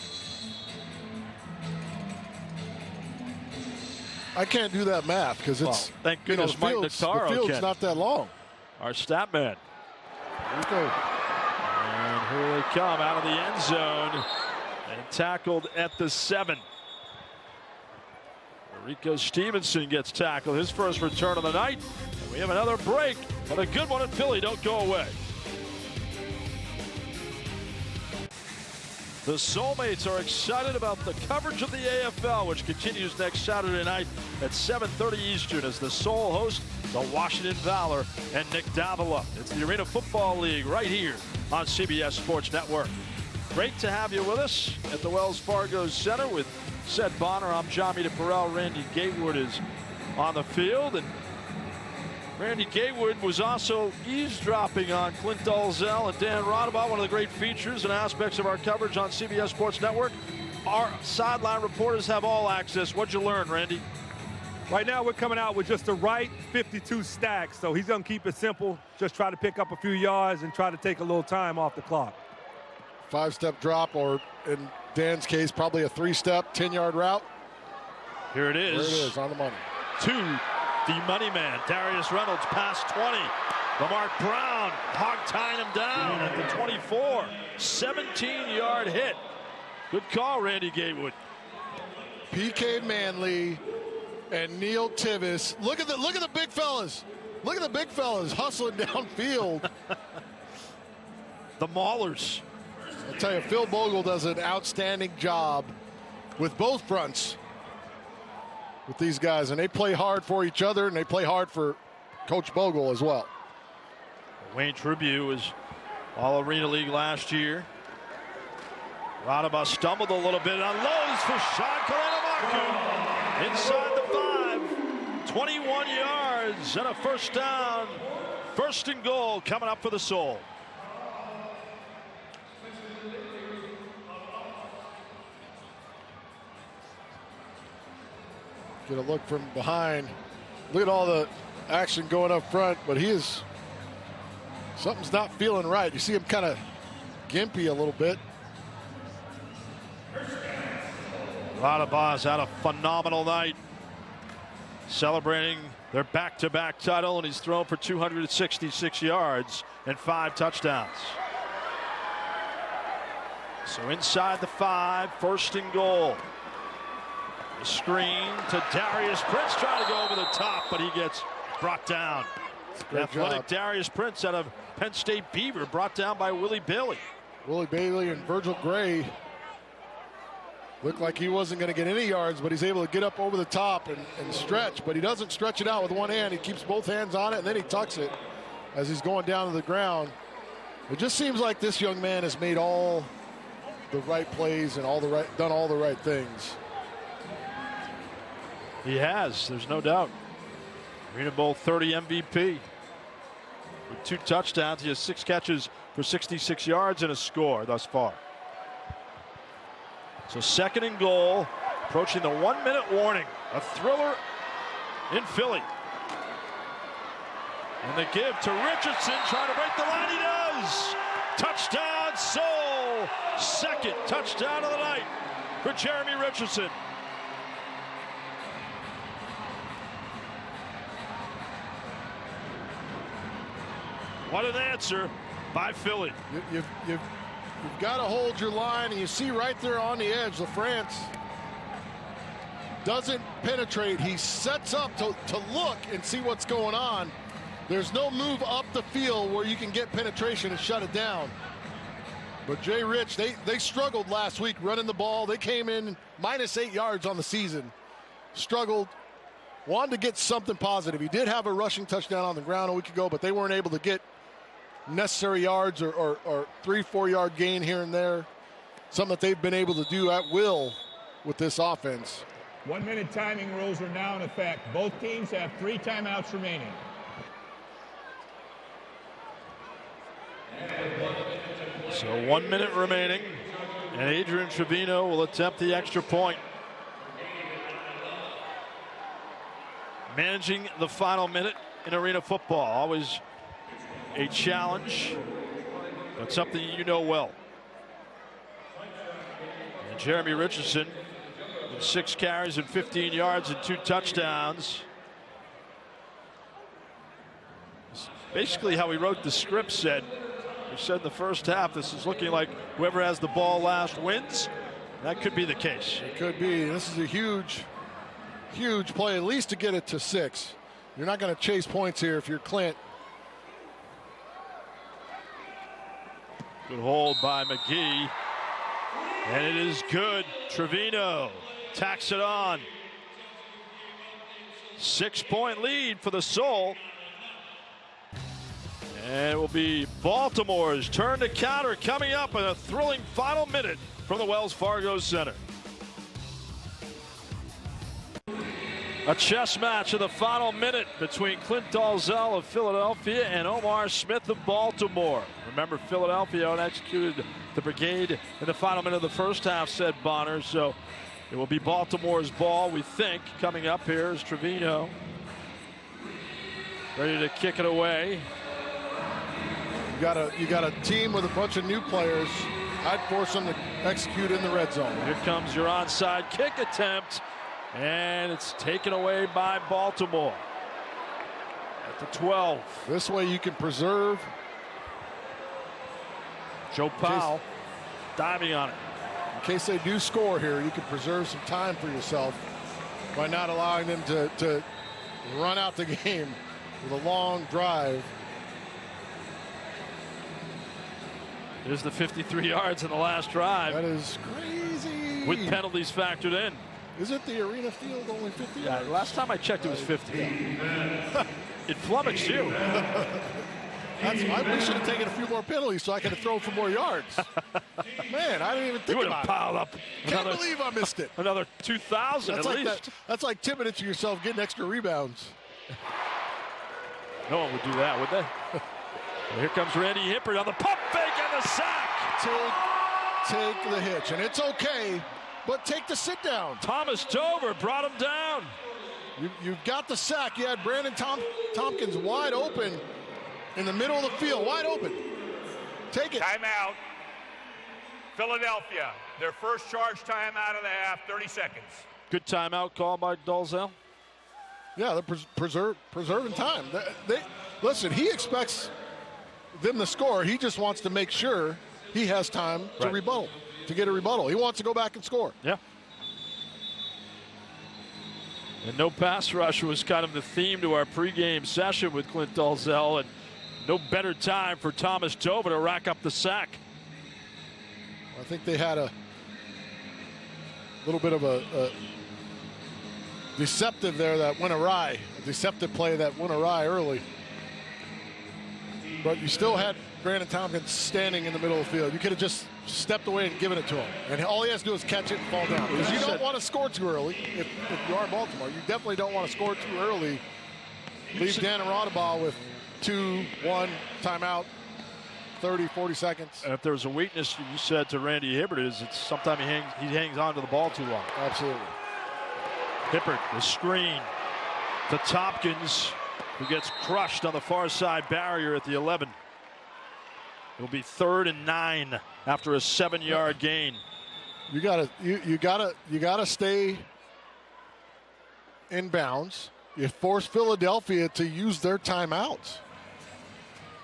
I can't do that math because it's, thank goodness, Mike Notaro the field's can. not that long. Our stat man. And here they come out of the end zone and tackled at the 7. Rico Stevenson gets tackled, his first return of the night. And we have another break, but a good one in Philly. Don't go away. The Soulmates are excited about the coverage of the AFL, which continues next Saturday night at 7:30 Eastern as the Soul host the Washington Valor and Nick Davila. It's the Arena Football League right here on CBS Sports Network. Great to have you with us at the Wells Fargo Center with Seth Bonner. I'm John Perrell. Randy Gatewood is on the field, and Randy Gatewood was also eavesdropping on Clint Dalzell and Dan Rodabaugh, one of the great features and aspects of our coverage on CBS Sports Network. Our sideline reporters have all access. What'd you learn, Randy? Right now, we're coming out with just the right 52 stacks, so he's going to keep it simple, just try to pick up a few yards and try to take a little time off the clock. 5-step drop, or in Dan's case, probably a 3-step, 10-yard route. Here it is. There it is, on the money. To the money man, Darius Reynolds, past 20. Lamar Brown hog tying him down at the 24. 17-yard hit. Good call, Randy Gatewood. PK Manley and Neil Tivis. Look at the big fellas. Look at the big fellas hustling downfield. The Maulers. I'll tell you, Phil Bogle does an outstanding job with both fronts with these guys, and they play hard for each other, and they play hard for Coach Bogle as well. Wayne Tribune was All Arena League last year. Radaba stumbled a little bit, unloads for Sean Kalanimaku inside the 5, 21 yards and a first down. First and goal coming up for the Soul. Get a look from behind. Look at all the action going up front, but something's not feeling right. You see him kind of gimpy a little bit. Radabah's had a phenomenal night, celebrating their back-to-back title, and he's thrown for 266 yards and 5 touchdowns. So inside the 5, first and goal. The screen to Darius Prince, trying to go over the top, but he gets brought down. Athletic Darius Prince out of Penn State Beaver, brought down by Willie Bailey. Willie Bailey and Virgil Gray looked like he wasn't going to get any yards, but he's able to get up over the top and stretch, but he doesn't stretch it out with one hand. He keeps both hands on it, and then he tucks it as he's going down to the ground. It just seems like this young man has made all the right plays and done all the right things. He has, there's no doubt. Arena Bowl 30 MVP. With 2 touchdowns, he has 6 catches for 66 yards and a score thus far. So second and goal, approaching the 1-minute warning. A thriller in Philly. And the give to Richardson, trying to break the line. He does. Touchdown, Soul. Second touchdown of the night for Jeremy Richardson. What an answer by Philly. You've got to hold your line, and you see right there on the edge, LaFrance doesn't penetrate. He sets up to look and see what's going on. There's no move up the field where you can get penetration and shut it down. But Jay Rich, they struggled last week running the ball. They came in -8 yards on the season. Struggled. Wanted to get something positive. He did have a rushing touchdown on the ground a week ago, but they weren't able to get necessary yards or 3-4 yard gain here and there. Something that they've been able to do at will with this offense. 1-minute timing rules are now in effect. Both teams have 3 timeouts remaining. So 1 minute remaining, and Adrian Trevino will attempt the extra point. Managing the final minute in arena football, always a challenge, but something you know well. And Jeremy Richardson with 6 carries and 15 yards and 2 touchdowns. Basically how he wrote the script said. He said in the first half, this is looking like whoever has the ball last wins. That could be the case. It could be. This is a huge play, at least to get it to 6. You're not going to chase points here if you're Clint. Good hold by McGee. And it is good. Trevino tacks it on. 6-point lead for the Soul. And it will be Baltimore's turn to counter coming up in a thrilling final minute from the Wells Fargo Center. A chess match in the final minute between Clint Dalzell of Philadelphia and Omar Smith of Baltimore. Remember, Philadelphia out-executed the Brigade in the final minute of the first half, said Bonner. So it will be Baltimore's ball, we think. Coming up here is Trevino. Ready to kick it away. You got a team with a bunch of new players. I'd force them to execute in the red zone. Here comes your onside kick attempt. And it's taken away by Baltimore at the 12. This way you can preserve. Joe Powell diving on it. In case they do score here, you can preserve some time for yourself by not allowing them to run out the game with a long drive. There's the 53 yards in the last drive. That is crazy. with penalties factored in. Isn't the arena field only 50 Yeah, yards? last time I checked, it was 50. It flummoxed you. We should have taken a few more penalties so I could have thrown for more yards. Man, I didn't even think You would about have piled up. Can't believe I missed it. Another 2,000 at least. That's like tipping it to yourself, getting extra rebounds. No one would do that, would they? Well, here comes Randy Hippert on the pump fake and the sack. Take the hitch, and it's okay, but take the sit down. Thomas Dover brought him down. You've got the sack. You had Brandon Tompkins wide open in the middle of the field, wide open. Take it. Timeout. Philadelphia, their first charge timeout of the half, 30 seconds. Good timeout call by Dalzell. Yeah, they're preserving time. Listen, he expects them to score. He just wants to make sure he has time to rebuttal, to get a rebuttal. He wants to go back and score. Yeah. And no pass rush was kind of the theme to our pregame session with Clint Dalzell, and no better time for Thomas Dover to rack up the sack. I think they had a little bit of a deceptive there that went awry, a deceptive play that went awry early. But you still had Brandon Tompkins standing in the middle of the field. You could have just stepped away and given it to him. And all he has to do is catch it and fall down. Because you don't want to score too early if you are Baltimore. You definitely don't want to score too early. Leave Dan Aradabal with 2-1 timeout, 30, 40 seconds. And if there's a weakness, you said to Randy Hibbert, is it's sometimes he hangs on to the ball too long. Absolutely. Hibbert, the screen to Tompkins, who gets crushed on the far side barrier at the 11. It'll be 3rd and 9 after a 7-yard gain. You gotta stay in bounds. You force Philadelphia to use their timeouts.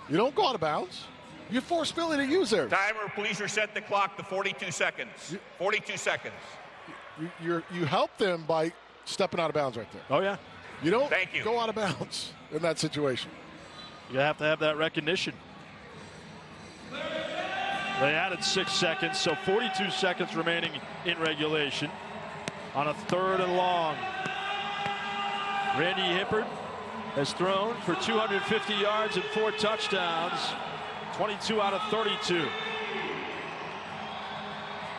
You don't go out of bounds. You force Philly to use theirs. Timer, please reset the clock to 42 seconds. 42 seconds. You help them by stepping out of bounds right there. Oh, yeah. You don't go out of bounds in that situation. You have to have that recognition. They added 6 seconds, so 42 seconds remaining in regulation on a 3rd and long. Randy Hippert has thrown for 250 yards and 4 touchdowns, 22 out of 32.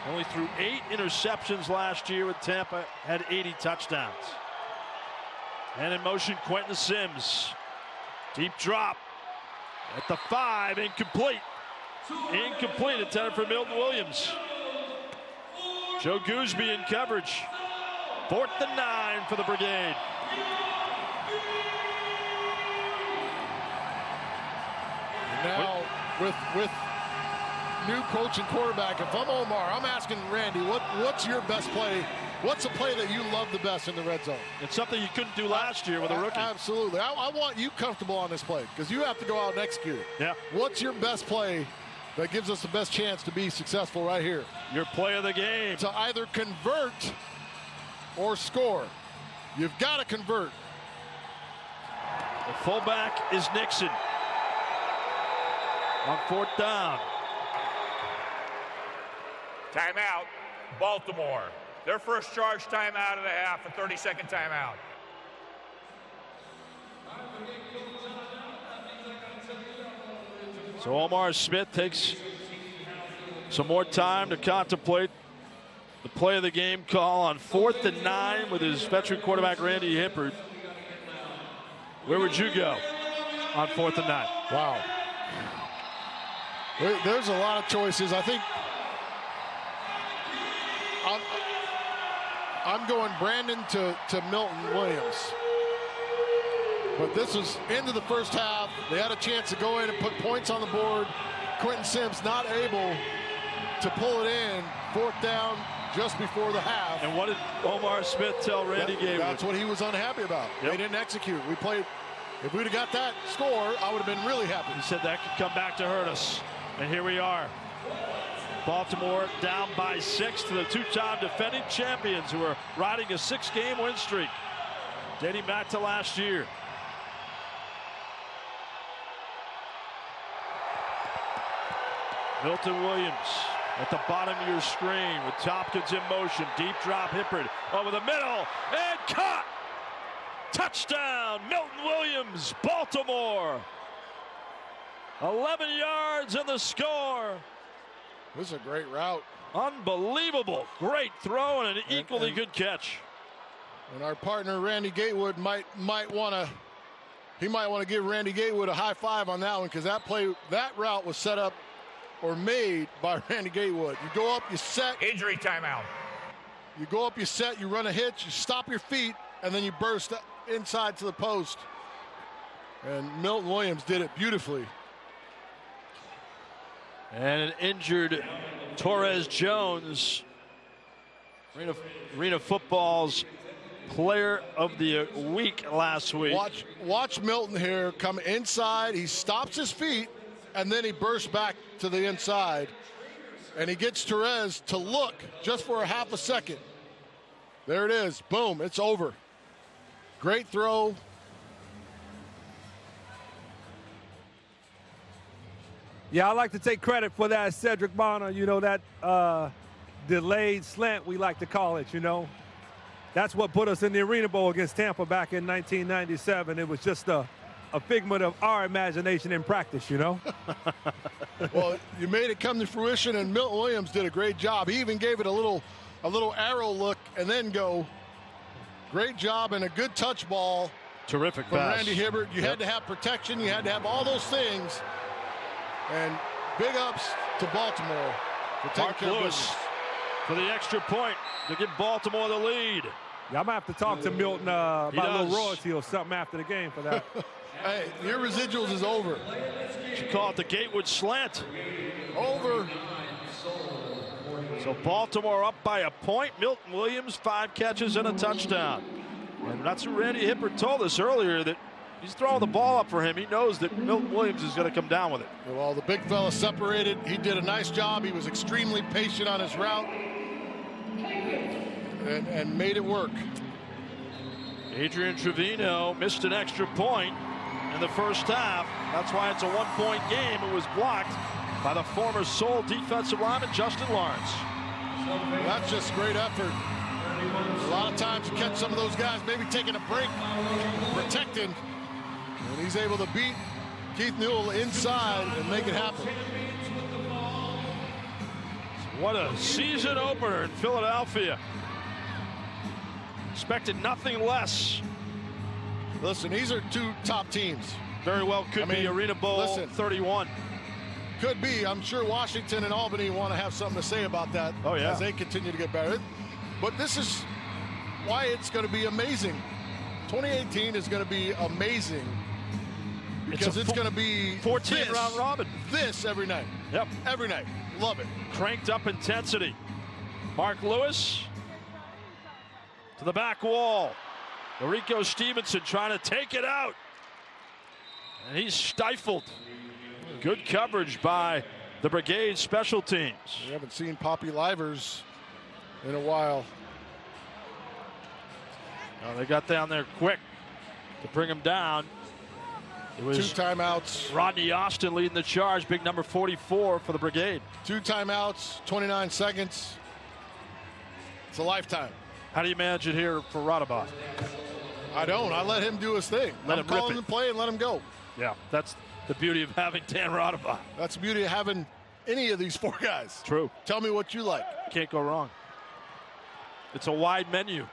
Only threw 8 interceptions last year with Tampa, had 80 touchdowns. And in motion, Quentin Sims. Deep drop at the 5, incomplete. Incomplete, intended for Milton Williams. Joe Gooseby in coverage. 4th and 9 for the Brigade. Now, with new coach and quarterback, if I'm Omar, I'm asking Randy, what's your best play? What's a play that you love the best in the red zone? It's something you couldn't do last year with a rookie. Absolutely. I want you comfortable on this play because you have to go out and execute it. Yeah. What's your best play that gives us the best chance to be successful right here? Your play of the game. To either convert or score. You've got to convert. The fullback is Nixon. On 4th down. Timeout, Baltimore. Their first charge timeout of the half, a 30-second timeout. So Omar Smith takes some more time to contemplate the play of the game call on 4th and 9 with his veteran quarterback Randy Hippert. Where would you go on 4th and 9? Wow. There's a lot of choices. I think I'm going Brandon to Milton Williams. But this was into the first half. They had a chance to go in and put points on the board. Quentin Sims not able to pull it in. 4th down just before the half. And what did Omar Smith tell Randy Gabriel? That's what he was unhappy about. Yep. They didn't execute. We played. If we'd have got that score, I would have been really happy. He said that could come back to hurt us. And here we are. Baltimore down by 6 to the 2-time defending champions who are riding a 6-game win streak dating back to last year. Milton Williams at the bottom of your screen with Tompkins in motion. Deep drop, Hibbert over the middle and caught. Touchdown, Milton Williams, Baltimore. 11 yards in the score. This is a great route. Unbelievable. Great throw and an equally good catch. And our partner Randy Gatewood might want to give Randy Gatewood a high five on that one, because that route was set up or made by Randy Gatewood. You go up, you set. Injury timeout. You go up, you set, you run a hitch, you stop your feet, and then you burst inside to the post. And Milton Williams did it beautifully. And an injured Torres Jones, Arena Football's Player of the Week last week. Watch Milton here come inside. He stops his feet, and then he bursts back to the inside. And he gets Torres to look just for a half a second. There it is. Boom. It's over. Great throw. Yeah, I like to take credit for that, Cedric Bonner. You know, that delayed slant, we like to call it, you know. That's what put us in the Arena Bowl against Tampa back in 1997. It was just a figment of our imagination in practice, you know. Well, you made it come to fruition, and Milton Williams did a great job. He even gave it a little arrow look and then go. Great job and a good touch ball. Terrific from pass. Randy Hibbert. You had to have protection. You had to have all those things. And big ups to Baltimore for taking Mark care of Lewis business. for the extra point to give Baltimore the lead. Yeah, I'm going to have to talk to Milton about a little royalty or something after the game for that. Hey, your residuals is over. You call it the Gatewood slant. Over. So Baltimore up by a point. Milton Williams, 5 catches and a touchdown. And that's what Randy Hibbert told us earlier, that he's throwing the ball up for him. He knows that Milton Williams is going to come down with it. Well, the big fella separated. He did a nice job. He was extremely patient on his route and made it work. Adrian Trevino missed an extra point in the first half. That's why it's a 1-point game. It was blocked by the former Seoul defensive lineman, Justin Lawrence. Well, that's just great effort. A lot of times you catch some of those guys maybe taking a break, protecting, and he's able to beat Keith Newell inside and make it happen. What a season opener in Philadelphia. Expected nothing less. Listen, these are 2 top teams. Very well could be Arena Bowl 31. Could be. I'm sure Washington and Albany want to have something to say about that as they continue to get better. But this is why it's going to be amazing. 2018 is going to be amazing because it's going to be 14-round robin. This every night. Yep. Every night. Love it. Cranked up intensity. Mark Lewis to the back wall. Rico Stevenson trying to take it out. And he's stifled. Good coverage by the Brigade special teams. We haven't seen Poppy Livers in a while. Well, they got down there quick to bring him down. It was 2 timeouts. Rodney Austin leading the charge, big number 44 for the Brigade. 2 timeouts, 29 seconds. It's a lifetime. How do you manage it here for Radabach? I don't. I let him do his thing. Let him call rip him it. to play and let him go. Yeah, that's the beauty of having Dan Radabach. That's the beauty of having any of these 4 guys. True. Tell me what you like. Can't go wrong. It's a wide menu.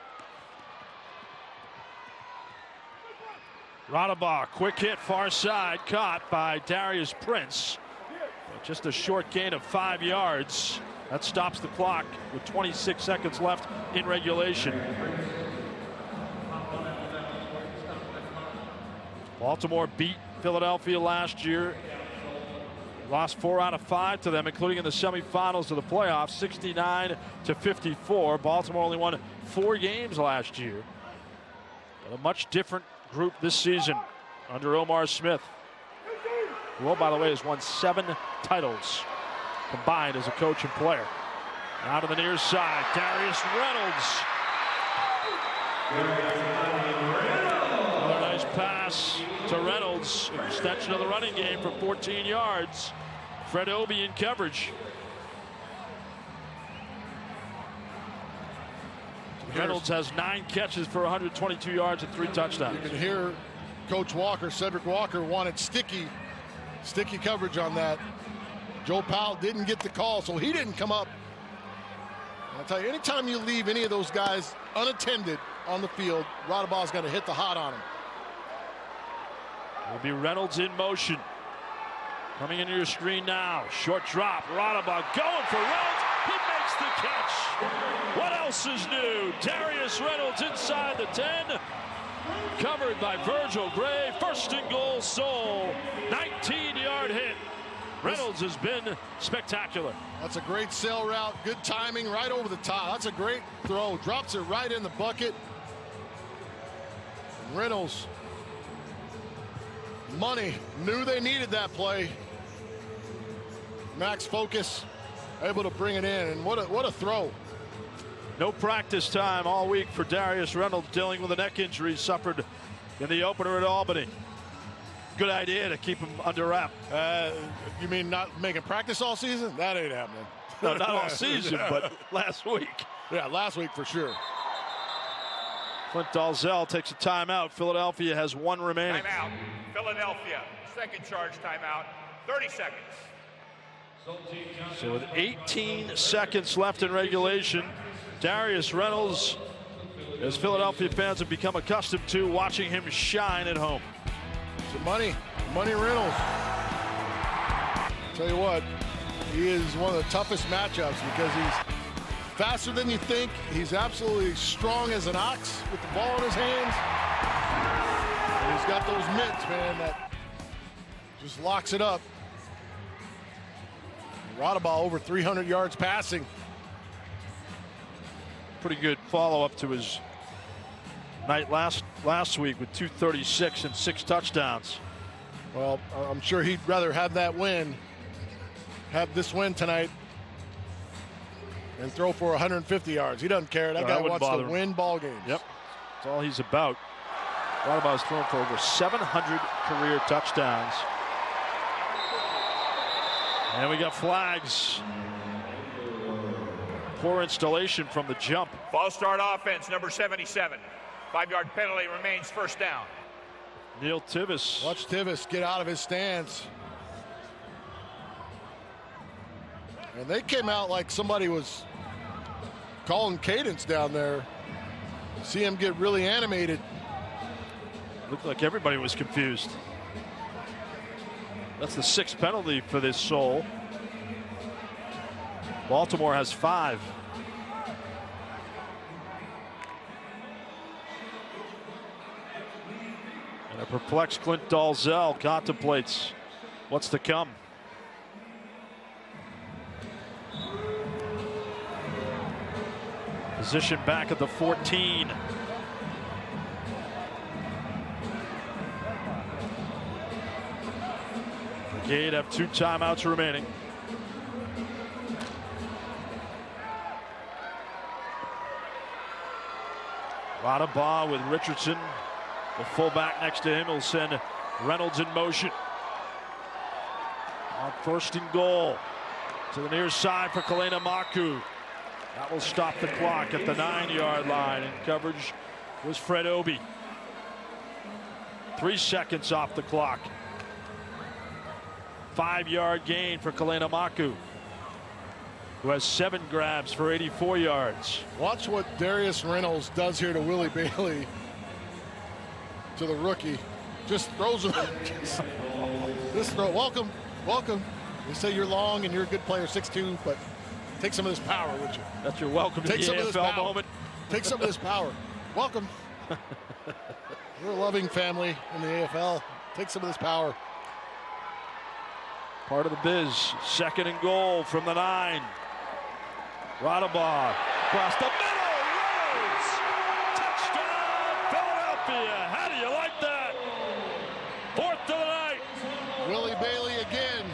Radabach, quick hit, far side, caught by Darius Prince. But just a short gain of 5 yards. That stops the clock with 26 seconds left in regulation. Baltimore beat Philadelphia last year. Lost 4 out of 5 to them, including in the semifinals of the playoffs, 69-54. Baltimore only won 4 games last year. But a much different group this season under Omar Smith, who, by the way, has won 7 titles combined as a coach and player. Out of the near side, Darius Reynolds. Another nice pass to Reynolds. Extension of the running game for 14 yards. Fred Obie in coverage. Reynolds has 9 catches for 122 yards and 3 touchdowns. You can hear Coach Walker, Cedric Walker, wanted sticky coverage on that. Joe Powell didn't get the call, so he didn't come up. I'll tell you, anytime you leave any of those guys unattended on the field, Radabaugh's going to hit the hot on him. It'll be Reynolds in motion. Coming into your screen now. Short drop. Radabaugh going for Reynolds. He makes the catch. What else is new? Darius Reynolds inside the 10. Covered by Virgil Gray. First and goal, Soul. 19-yard hit. Reynolds has been spectacular. That's a great sail route. Good timing right over the top. That's a great throw. Drops it right in the bucket. Reynolds, money, knew they needed that play. Max focus, able to bring it in, and what a throw. No practice time all week for Darius Reynolds, dealing with a neck injury suffered in the opener at Albany. Good idea to keep him under wrap. You mean not making practice all season? That ain't happening. No, not all season, but last week. Yeah, last week for sure. Clint Dalzell takes a timeout. Philadelphia has 1 remaining. Timeout. Philadelphia. Second charge timeout. 30 seconds. So with 18 seconds left in regulation, Darius Reynolds, as Philadelphia fans have become accustomed to, watching him shine at home. So money Reynolds. Tell you what, he is one of the toughest matchups because he's faster than you think. He's absolutely strong as an ox with the ball in his hands. And he's got those mitts, man, that just locks it up. Radabaugh over 300 yards passing. Pretty good follow-up to his night last week with 236 and 6 touchdowns. Well, I'm sure he'd rather have that win, have this win tonight, and throw for 150 yards. He doesn't care. That guy wants to win ball games. Yep, that's all he's about. Radabaugh's thrown for over 700 career touchdowns. And we got flags. Poor installation from the jump. False start offense, number 77. 5-yard penalty, remains first down. Neil Tivis. Watch Tivis get out of his stance. And they came out like somebody was calling cadence down there. See him get really animated. Looked like everybody was confused. That's the 6th penalty for this Soul. Baltimore has 5. And a perplexed Clint Dalzell contemplates what's to come. Position back at the 14. Brigade have 2 timeouts remaining. Radabaugh with Richardson, the fullback next to him. He'll send Reynolds in motion. On 1st and goal. To the near side for Kalena Maku. That will stop the clock at the 9-yard line. And coverage was Fred Obi. 3 seconds off the clock. 5-yard gain for Kalena Maku, who has 7 grabs for 84 yards. Watch what Darius Reynolds does here to Willie Bailey, to the rookie. Just throws him. This throw. Welcome. They say you're long and you're a good player, 6'2", but take some of this power, would you? That's your welcome Take to some the of this AFL power. moment. Take some of this power. Welcome. We're a loving family in the AFL. Take some of this power. Part of the biz. 2nd and goal from the 9. Radabaugh across the middle. Reynolds. Touchdown, Philadelphia. How do you like that? 4th of the night. Willie Bailey again.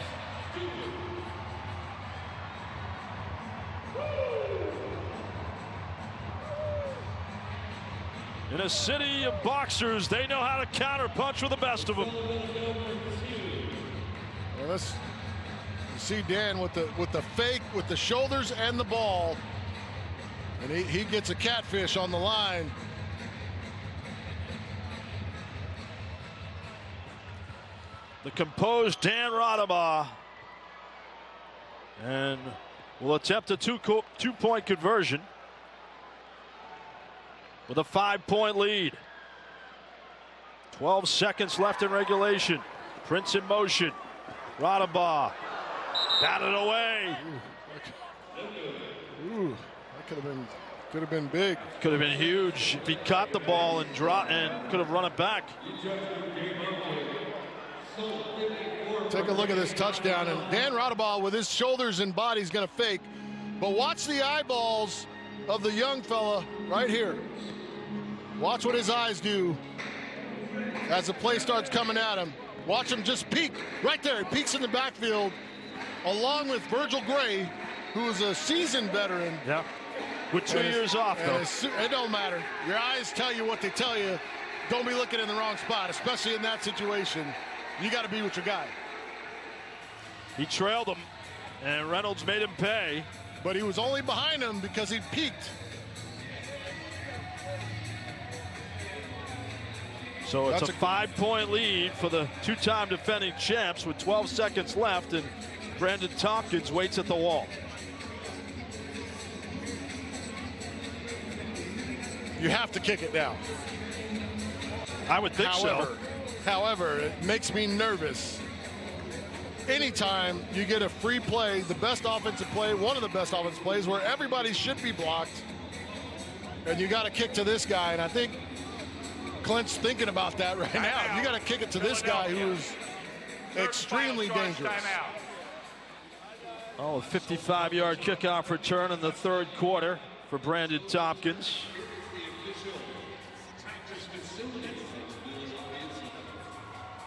In a city of boxers, they know how to counterpunch with the best of them. Well, you see Dan with the fake, with the shoulders and the ball. And he gets a catfish on the line. The composed Dan Radaba, and will attempt a two-point conversion with a 5-point lead. 12 seconds left in regulation. Prince in motion. Radaba batted away. Ooh, that could have been big. Could have been huge if he caught the ball and could have run it back. Take a look at this touchdown, and Dan Radaba with his shoulders and body is going to fake, but watch the eyeballs of the young fella right here. Watch what his eyes do as the play starts coming at him. Watch him just peek right there. He peeks in the backfield along with Virgil Gray, who is a seasoned veteran. Yeah, with 2 years off, though. It don't matter. Your eyes tell you what they tell you. Don't be looking in the wrong spot, especially in that situation. You got to be with your guy. He trailed him, and Reynolds made him pay. But he was only behind him because he peeked. So it's a 5-point lead for the two-time defending champs with 12 seconds left, and Brandon Tompkins waits at the wall. You have to kick it now. I would think so. However, it makes me nervous. Anytime you get a free play, the best offensive play, one of the best offensive plays where everybody should be blocked, and you got to kick to this guy, and I think Clint's thinking about that right now. You got to kick it to this guy who's extremely dangerous. Oh, a 55-yard kickoff return in the third quarter for Brandon Tompkins.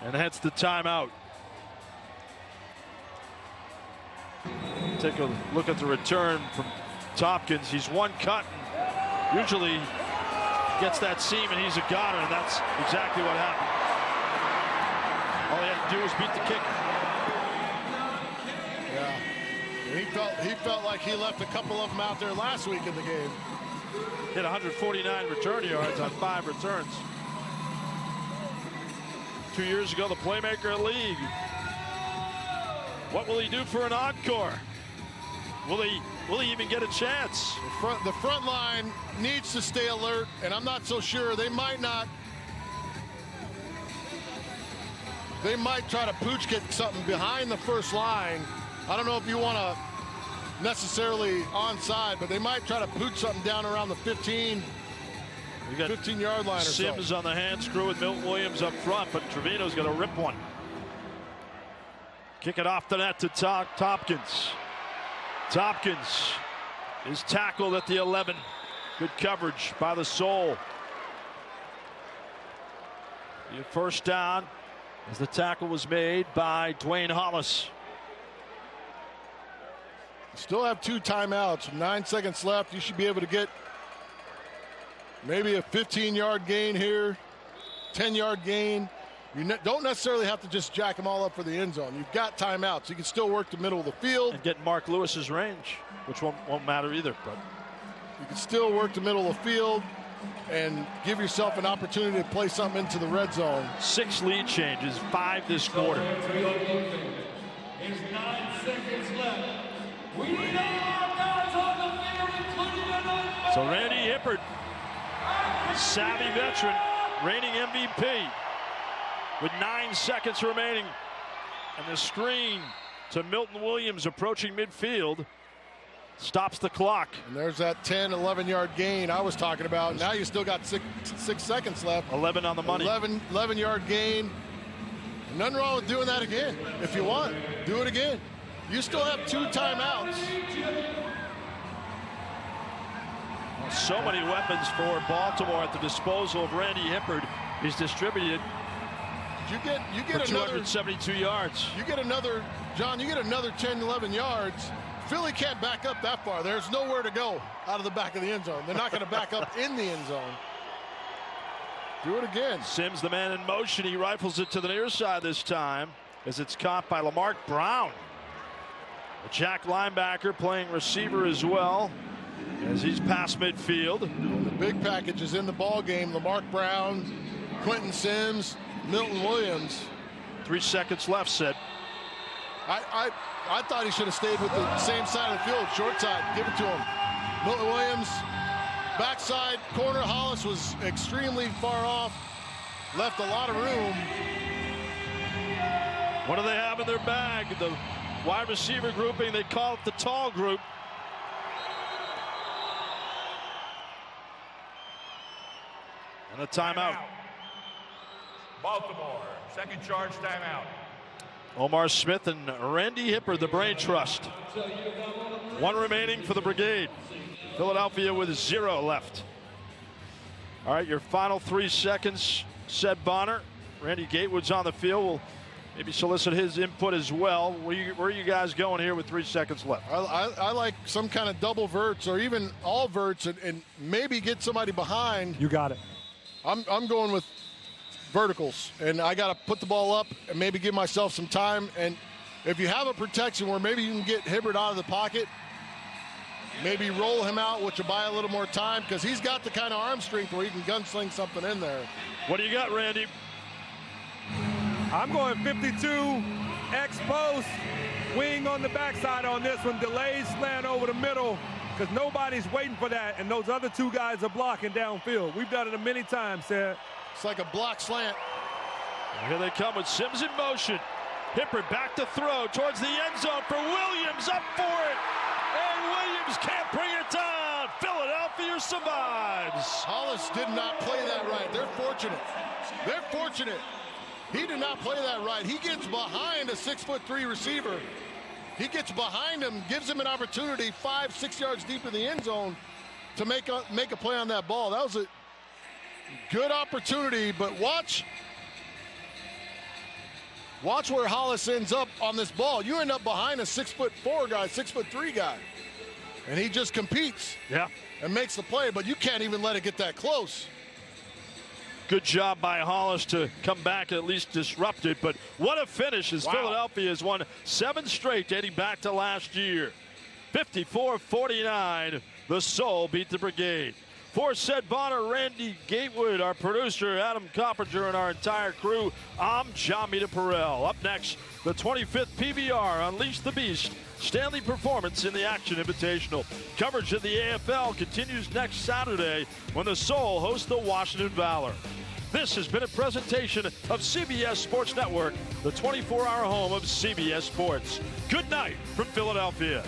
And that's the timeout. Take a look at the return from Tompkins. He's one cut. Usually gets that seam and he's a goner, and that's exactly what happened. All he had to do was beat the kicker. Yeah. He felt like he left a couple of them out there last week in the game. Hit 149 return yards on 5 returns. 2 years ago, the playmaker of the league. What will he do for an encore? Will he even get a chance? The front line needs to stay alert, and I'm not so sure. They might not. They might try to pooch kick something behind the first line. I don't know if you want to necessarily onside, but they might try to pooch something down around the 15-yard line or so. Sims on the hand screw with Milton Williams up front, but Trevino's going to rip one. Kick it off the net to Tompkins. Tompkins is tackled at the 11. Good coverage by the Soul. The first down as the tackle was made by Dwayne Hollis. Still have 2 timeouts, 9 seconds left. You should be able to get maybe a 15-yard gain here, 10-yard gain. You don't necessarily have to just jack them all up for the end zone. You've got timeouts. You can still work the middle of the field. And get Mark Lewis's range, which won't matter either. But you can still work the middle of the field and give yourself an opportunity to play something into the red zone. 6 lead changes, 5 this quarter. There's 9 seconds left. We need our guys on the field, including another. So Randy Hippert, savvy veteran, reigning MVP, with 9 seconds remaining, and the screen to Milton Williams approaching midfield stops the clock. And there's that 10, 11-yard gain I was talking about. Now you still got 6 seconds left. 11 on the money. 11-yard gain. Nothing wrong with doing that again. If you want, do it again. You still have 2 timeouts. So many weapons for Baltimore at the disposal of Randy Hippert. He's distributed. You get for another 272 yards. You get another, John, you get another 10, 11 yards. Philly can't back up that far. There's nowhere to go out of the back of the end zone. They're not going to back up in the end zone. Do it again. Sims, the man in motion. He rifles it to the near side this time as it's caught by Lamarck Brown. A Jack linebacker playing receiver as well. as he's past midfield. The big package is in the ball game. Lamarck Brown, Quentin Sims, Milton Williams. 3 seconds left, Sid. I thought he should have stayed with the same side of the field, short side. Give it to him. Milton Williams, backside corner. Hollis was extremely far off. Left a lot of room. What do they have in their bag? The wide receiver grouping, they call it the tall group. And a timeout. Baltimore, second charge timeout. Omar Smith and Randy Hipper, the brain trust. 1 remaining for the Brigade. Philadelphia with 0 left. All right, your final 3 seconds, said Bonner. Randy Gatewood's on the field. We'll maybe solicit his input as well. Where are you guys going here with 3 seconds left? I like some kind of double verts or even all verts and maybe get somebody behind. You got it. I'm going with verticals, and I got to put the ball up and maybe give myself some time. And if you have a protection where maybe you can get Hibbert out of the pocket, maybe roll him out, which will buy a little more time because he's got the kind of arm strength where he can gunsling something in there. What do you got, Randy? I'm going 52, X-post, wing on the backside on this one, delayed slant over the middle because nobody's waiting for that, and those other 2 guys are blocking downfield. We've done it many times, Seth. It's like a block slant. Here they come with Sims in motion. Hipper back to throw towards the end zone for Williams, up for it. And Williams can't bring it down. Philadelphia survives. Hollis did not play that right. They're fortunate. They're fortunate. He did not play that right. He gets behind a 6'3" receiver. He gets behind him, gives him an opportunity 5-6 yards deep in the end zone to make a play on that ball. That was a good opportunity, but watch where Hollis ends up on this ball. You end up behind a 6'4" guy, 6'3" guy, and he just competes. Yeah. And makes the play, but you can't even let it get that close. Good job by Hollis to come back and at least disrupt it, but what a finish as Philadelphia has won 7 straight dating back to last year. 54-49, the Soul beat the Brigade. For Sed Bonner, Randy Gatewood, our producer, Adam Coppinger, and our entire crew, I'm John Mita Perrell. Up next, the 25th PBR Unleash the Beast Stanley Performance in the Action Invitational. Coverage of the AFL continues next Saturday when the Soul hosts the Washington Valor. This has been a presentation of CBS Sports Network, the 24-hour home of CBS Sports. Good night from Philadelphia.